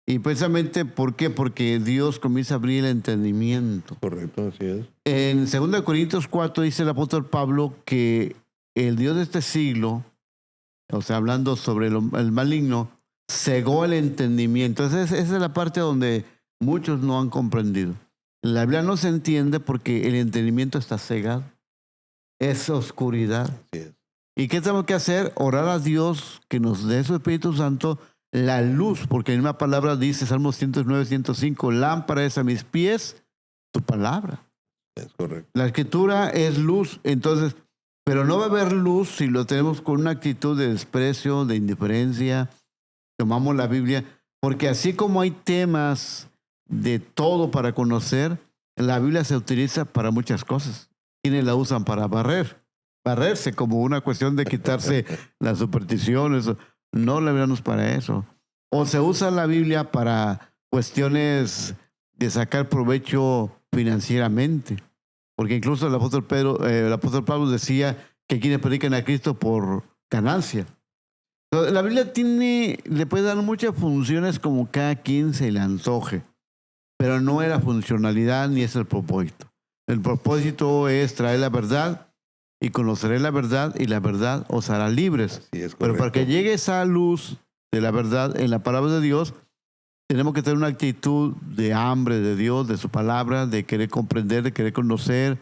Y precisamente, ¿por qué? Porque Dios comienza a abrir el entendimiento. Correcto, así es. En 2 Corintios 4 dice el apóstol Pablo que el Dios de este siglo, o sea, hablando sobre el maligno, cegó el entendimiento. Esa es la parte donde muchos no han comprendido. La Biblia no se entiende porque el entendimiento está cegado. Es oscuridad. Así es. ¿Y qué tenemos que hacer? Orar a Dios que nos dé su Espíritu Santo la luz, porque en una palabra dice, Salmos 109, 105, lámpara es a mis pies tu palabra. Es correcto. La escritura es luz, entonces, pero no va a haber luz si lo tenemos con una actitud de desprecio, de indiferencia. Tomamos la Biblia, porque así como hay temas de todo para conocer, la Biblia se utiliza para muchas cosas. Quienes la usan para barrerse como una cuestión de quitarse las supersticiones. No la Biblia no es para eso. O se usa la Biblia para cuestiones de sacar provecho financieramente. Porque incluso el apóstol Pablo decía que quienes predican a Cristo por ganancia. La Biblia le puede dar muchas funciones como cada quien se le antoje, pero no es la funcionalidad ni es el propósito. El propósito es traer la verdad y conoceré la verdad y la verdad os hará libres. Sí, es Pero para que correcto. llegue esa luz de la verdad en la palabra de Dios, tenemos que tener una actitud de hambre de Dios, de su palabra, de querer comprender, de querer conocer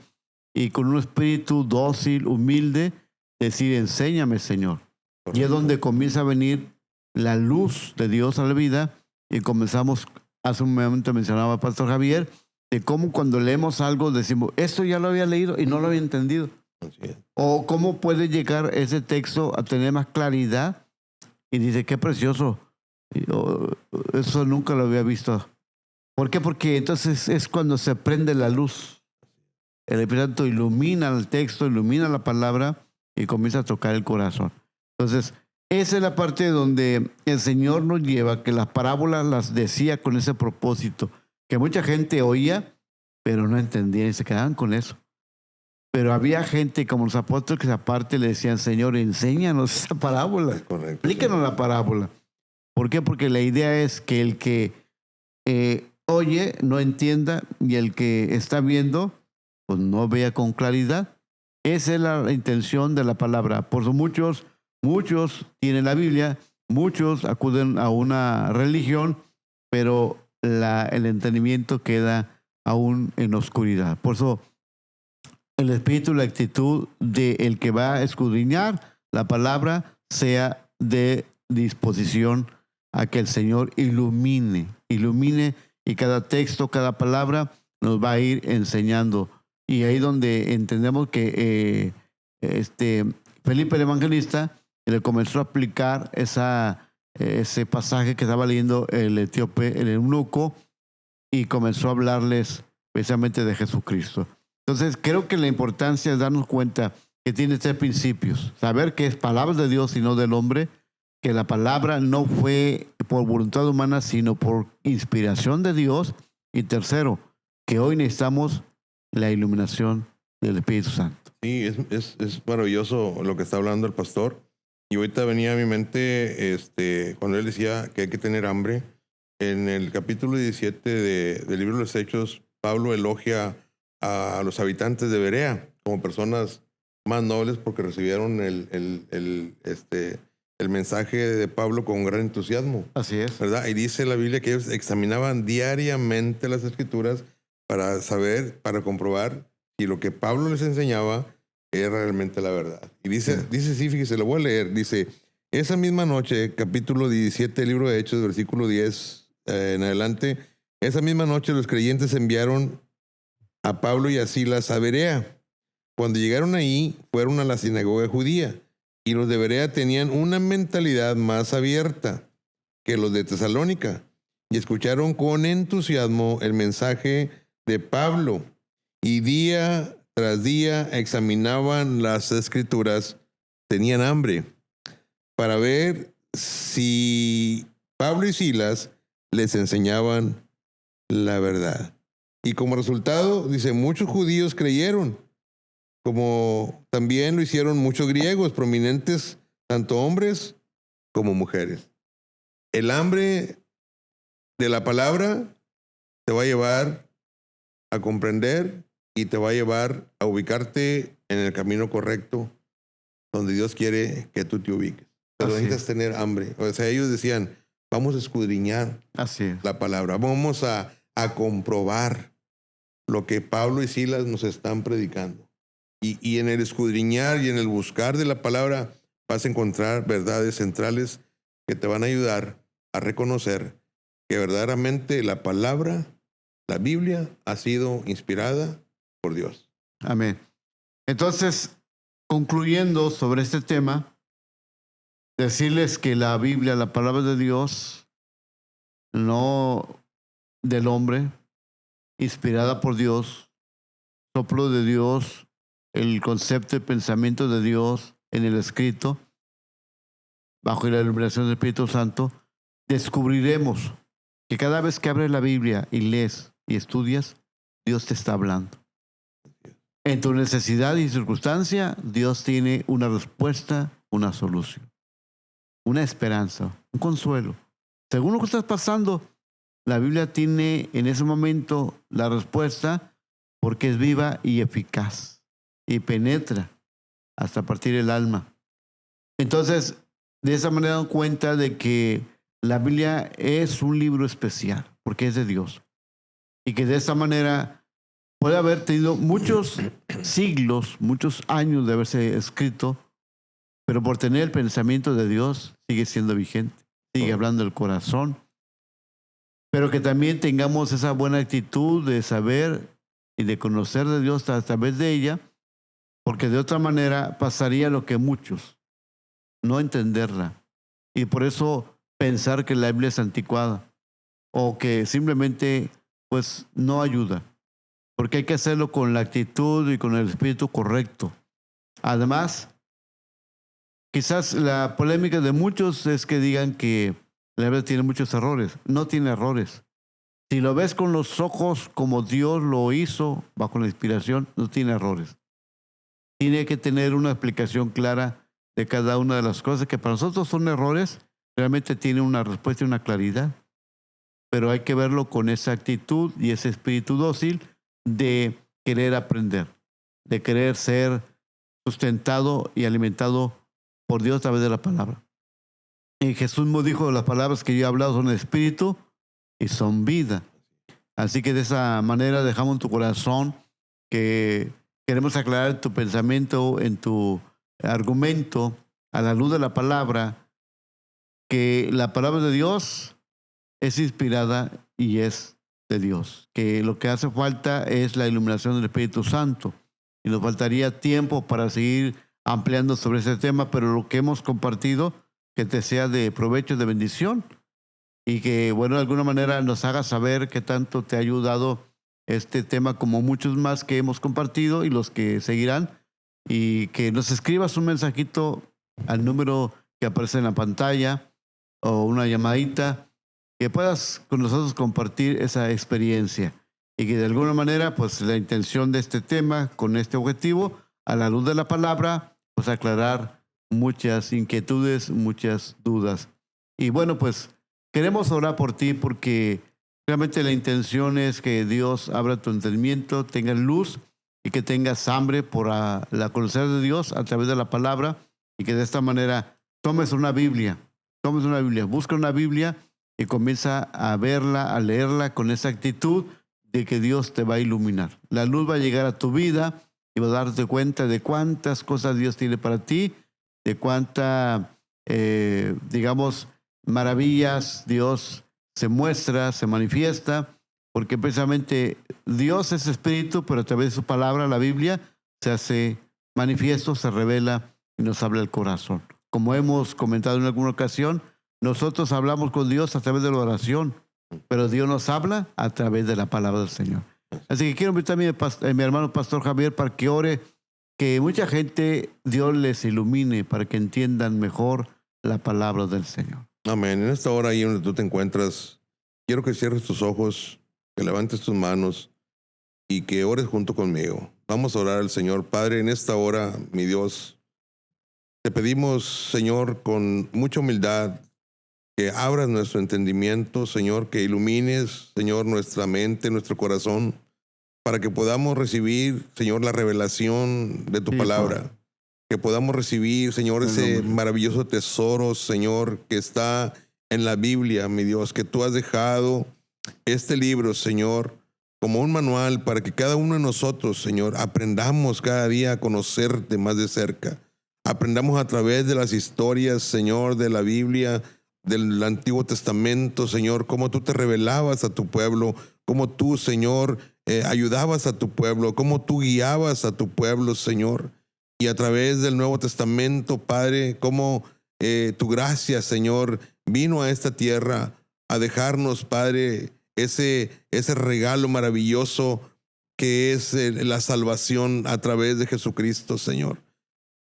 y con un espíritu dócil, humilde, decir, enséñame, Señor. Y es Correcto. donde comienza a venir la luz de Dios a la vida y comenzamos, hace un momento mencionaba el Pastor Javier, de cómo cuando leemos algo decimos, esto ya lo había leído y no lo había entendido. Así es. O cómo puede llegar ese texto a tener más claridad y dice, qué precioso. Y yo, eso nunca lo había visto. ¿Por qué? Porque entonces es cuando se prende la luz. El Espíritu Santo ilumina el texto, ilumina la palabra y comienza a tocar el corazón. Entonces, esa es la parte donde el Señor nos lleva, que las parábolas las decía con ese propósito, que mucha gente oía, pero no entendía y se quedaban con eso. Pero había gente como los apóstoles que aparte le decían, Señor, enséñanos esa parábola, Es correcto. explícanos la parábola. ¿Por qué? Porque la idea es que el que oye no entienda y el que está viendo pues no vea con claridad. Esa es la intención de la palabra. Por eso muchos tienen la Biblia, muchos acuden a una religión, pero el entendimiento queda aún en oscuridad. Por eso el espíritu y la actitud del que va a escudriñar la palabra sea de disposición a que el Señor ilumine y cada texto, cada palabra nos va a ir enseñando. Y ahí donde entendemos que Felipe el Evangelista le comenzó a aplicar ese pasaje que estaba leyendo el etíope, el eunuco, y comenzó a hablarles precisamente de Jesucristo. Entonces, creo que la importancia es darnos cuenta que tiene tres principios. Saber que es palabra de Dios y no del hombre, que la palabra no fue por voluntad humana, sino por inspiración de Dios. Y tercero, que hoy necesitamos la iluminación del Espíritu Santo. Sí, es maravilloso lo que está hablando el pastor. Y ahorita venía a mi mente cuando él decía que hay que tener hambre. En el capítulo 17 del libro de los Hechos, Pablo elogia a los habitantes de Berea como personas más nobles porque recibieron el mensaje de Pablo con gran entusiasmo. Así es. ¿Verdad? Y dice la Biblia que ellos examinaban diariamente las Escrituras para saber, para comprobar si lo que Pablo les enseñaba era realmente la verdad. Y dice, sí, fíjese, lo voy a leer. Dice, esa misma noche, capítulo 17 del libro de Hechos, versículo 10 en adelante, esa misma noche los creyentes enviaron a Pablo y a Silas a Berea. Cuando llegaron ahí, fueron a la sinagoga judía. Y los de Berea tenían una mentalidad más abierta que los de Tesalónica. Y escucharon con entusiasmo el mensaje de Pablo. Y día tras día examinaban las Escrituras. Tenían hambre para ver si Pablo y Silas les enseñaban la verdad. Y como resultado, dice, muchos judíos creyeron, como también lo hicieron muchos griegos prominentes, tanto hombres como mujeres. El hambre de la palabra te va a llevar a comprender y te va a llevar a ubicarte en el camino correcto donde Dios quiere que tú te ubiques. Pero necesitas tener hambre. O sea, ellos decían, vamos a escudriñar la palabra, vamos a comprobar lo que Pablo y Silas nos están predicando. Y en el escudriñar y en el buscar de la palabra vas a encontrar verdades centrales que te van a ayudar a reconocer que verdaderamente la palabra, la Biblia, ha sido inspirada por Dios. Amén. Entonces, concluyendo sobre este tema, decirles que la Biblia, la palabra de Dios, no del hombre, inspirada por Dios, soplo de Dios, el concepto y pensamiento de Dios en el escrito, bajo la iluminación del Espíritu Santo, descubriremos que cada vez que abres la Biblia y lees y estudias, Dios te está hablando. En tu necesidad y circunstancia, Dios tiene una respuesta, una solución. una esperanza, un consuelo. Según lo que estás pasando, la Biblia tiene en ese momento la respuesta porque es viva y eficaz y penetra hasta partir el alma. Entonces, de esa manera dan cuenta de que la Biblia es un libro especial porque es de Dios y que de esa manera puede haber tenido muchos siglos, muchos años de haberse escrito, pero por tener el pensamiento de Dios sigue siendo vigente, sigue hablando el corazón, pero que también tengamos esa buena actitud de saber y de conocer de Dios a través de ella, porque de otra manera pasaría lo que muchos, no entenderla, y por eso pensar que la Biblia es anticuada o que simplemente pues no ayuda, porque hay que hacerlo con la actitud y con el espíritu correcto. Además, quizás la polémica de muchos es que digan que la Biblia tiene muchos errores. No tiene errores. Si lo ves con los ojos como Dios lo hizo, bajo la inspiración, no tiene errores. Tiene que tener una explicación clara de cada una de las cosas que para nosotros son errores, realmente tiene una respuesta y una claridad. Pero hay que verlo con esa actitud y ese espíritu dócil de querer aprender, de querer ser sustentado y alimentado por Dios a través de la palabra. Y Jesús nos dijo, las palabras que yo he hablado son espíritu y son vida. Así que de esa manera dejamos en tu corazón que queremos aclarar tu pensamiento, en tu argumento, a la luz de la palabra, que la palabra de Dios es inspirada y es de Dios. Que lo que hace falta es la iluminación del Espíritu Santo. Y nos faltaría tiempo para seguir ampliando sobre ese tema, pero lo que hemos compartido, que te sea de provecho, de bendición, y que, bueno, de alguna manera nos haga saber qué tanto te ha ayudado este tema, como muchos más que hemos compartido y los que seguirán, y que nos escribas un mensajito al número que aparece en la pantalla o una llamadita, que puedas con nosotros compartir esa experiencia y que de alguna manera, pues la intención de este tema, con este objetivo, a la luz de la palabra, pues aclarar muchas inquietudes, muchas dudas. Y bueno, pues queremos orar por ti porque realmente la intención es que Dios abra tu entendimiento, tengas luz y que tengas hambre por la conocer de Dios a través de la palabra y que de esta manera tomes una Biblia, busca una Biblia y comienza a verla, a leerla con esa actitud de que Dios te va a iluminar. La luz va a llegar a tu vida y vas a darte cuenta de cuántas cosas Dios tiene para ti, de cuántas, digamos, maravillas Dios se muestra, se manifiesta, porque precisamente Dios es espíritu, pero a través de su palabra, la Biblia, se hace manifiesto, se revela y nos habla el corazón. Como hemos comentado en alguna ocasión, nosotros hablamos con Dios a través de la oración, pero Dios nos habla a través de la palabra del Señor. Así que quiero invitar a mi hermano Pastor Javier para que ore, que mucha gente Dios les ilumine para que entiendan mejor la palabra del Señor. Amén. En esta hora ahí donde tú te encuentras, quiero que cierres tus ojos, que levantes tus manos y que ores junto conmigo. Vamos a orar al Señor. Padre, en esta hora, mi Dios, te pedimos, Señor, con mucha humildad, que abras nuestro entendimiento, Señor, que ilumines, Señor, nuestra mente, nuestro corazón, para que podamos recibir, Señor, la revelación de tu palabra. Padre. Que podamos recibir, Señor, ese maravilloso tesoro, Señor, que está en la Biblia, mi Dios, que tú has dejado este libro, Señor, como un manual para que cada uno de nosotros, Señor, aprendamos cada día a conocerte más de cerca. Aprendamos a través de las historias, Señor, de la Biblia, del Antiguo Testamento, Señor, cómo tú te revelabas a tu pueblo, cómo tú, Señor, ayudabas a tu pueblo, cómo tú guiabas a tu pueblo, Señor. Y a través del Nuevo Testamento, Padre, cómo tu gracia, Señor, vino a esta tierra a dejarnos, Padre, ese regalo maravilloso que es la salvación a través de Jesucristo, Señor.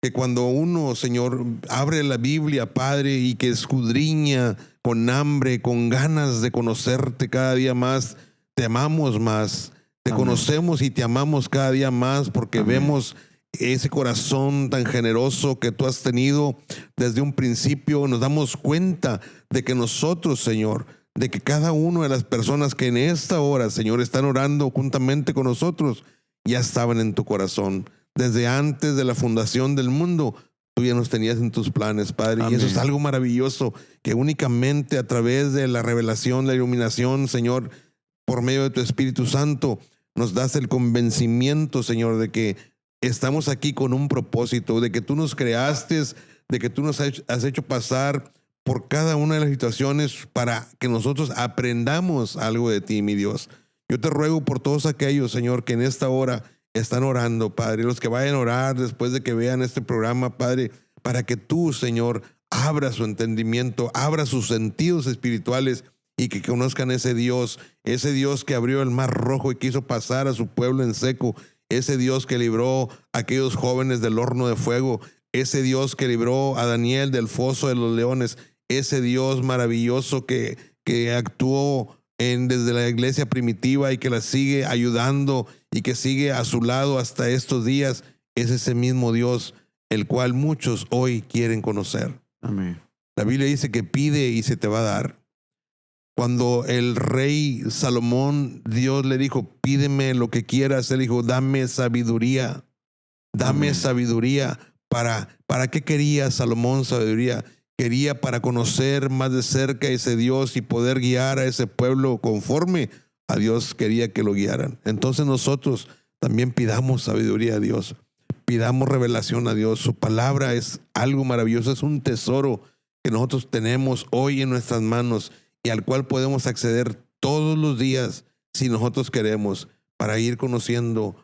Que cuando uno, Señor, abre la Biblia, Padre, y que escudriña con hambre, con ganas de conocerte cada día más, te amamos más, te Amén. Conocemos y te amamos cada día más porque Amén. Vemos ese corazón tan generoso que tú has tenido desde un principio. Nos damos cuenta de que nosotros, Señor, de que cada una de las personas que en esta hora, Señor, están orando juntamente con nosotros, ya estaban en tu corazón. Desde antes de la fundación del mundo, tú ya nos tenías en tus planes, Padre. Amén. Y eso es algo maravilloso, que únicamente a través de la revelación, la iluminación, Señor, por medio de tu Espíritu Santo, nos das el convencimiento, Señor, de que estamos aquí con un propósito, de que tú nos creaste, de que tú nos has hecho pasar por cada una de las situaciones para que nosotros aprendamos algo de ti, mi Dios. Yo te ruego por todos aquellos, Señor, que en esta hora están orando, Padre, los que vayan a orar después de que vean este programa, Padre, para que tú, Señor, abra su entendimiento, abra sus sentidos espirituales y que conozcan ese Dios que abrió el mar rojo y quiso pasar a su pueblo en seco, ese Dios que libró a aquellos jóvenes del horno de fuego, ese Dios que libró a Daniel del foso de los leones, ese Dios maravilloso que actuó desde la iglesia primitiva y que la sigue ayudando y que sigue a su lado hasta estos días, es ese mismo Dios el cual muchos hoy quieren conocer. Amén. La Biblia dice que pide y se te va a dar. Cuando el rey Salomón, Dios le dijo, pídeme lo que quieras, él dijo, dame sabiduría, dame Amén. sabiduría. ¿Para qué quería Salomón sabiduría? Quería para conocer más de cerca a ese Dios y poder guiar a ese pueblo conforme a Dios quería que lo guiaran. Entonces nosotros también pidamos sabiduría a Dios, pidamos revelación a Dios. Su palabra es algo maravilloso, es un tesoro que nosotros tenemos hoy en nuestras manos y al cual podemos acceder todos los días si nosotros queremos, para ir conociendo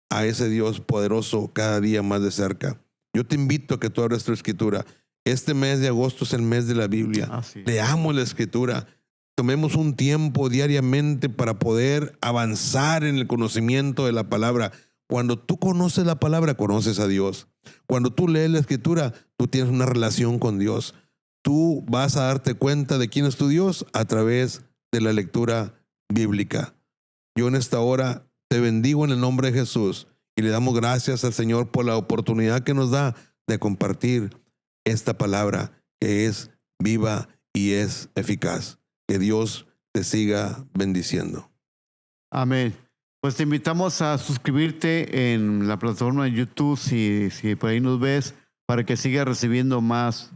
a ese Dios poderoso cada día más de cerca. Yo te invito a que tú abras tu escritura. Este mes de agosto es el mes de la Biblia. Así es. Leamos la escritura. Tomemos un tiempo diariamente para poder avanzar en el conocimiento de la palabra. Cuando tú conoces la palabra, conoces a Dios. Cuando tú lees la escritura, tú tienes una relación con Dios. Tú vas a darte cuenta de quién es tu Dios a través de la lectura bíblica. Yo en esta hora te bendigo en el nombre de Jesús y le damos gracias al Señor por la oportunidad que nos da de compartir esta palabra que es viva y es eficaz. Que Dios te siga bendiciendo. Amén. Pues te invitamos a suscribirte en la plataforma de YouTube, si por ahí nos ves, para que sigas recibiendo más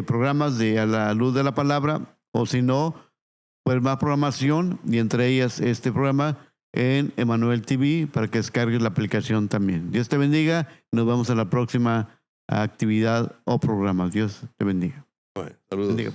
programas de A la Luz de la Palabra, o si no, pues más programación, y entre ellas este programa en Emmanuel TV, para que descargues la aplicación también. Dios te bendiga. Nos vemos en la próxima actividad o programa. Dios te bendiga. Bueno, saludos. Bendiga.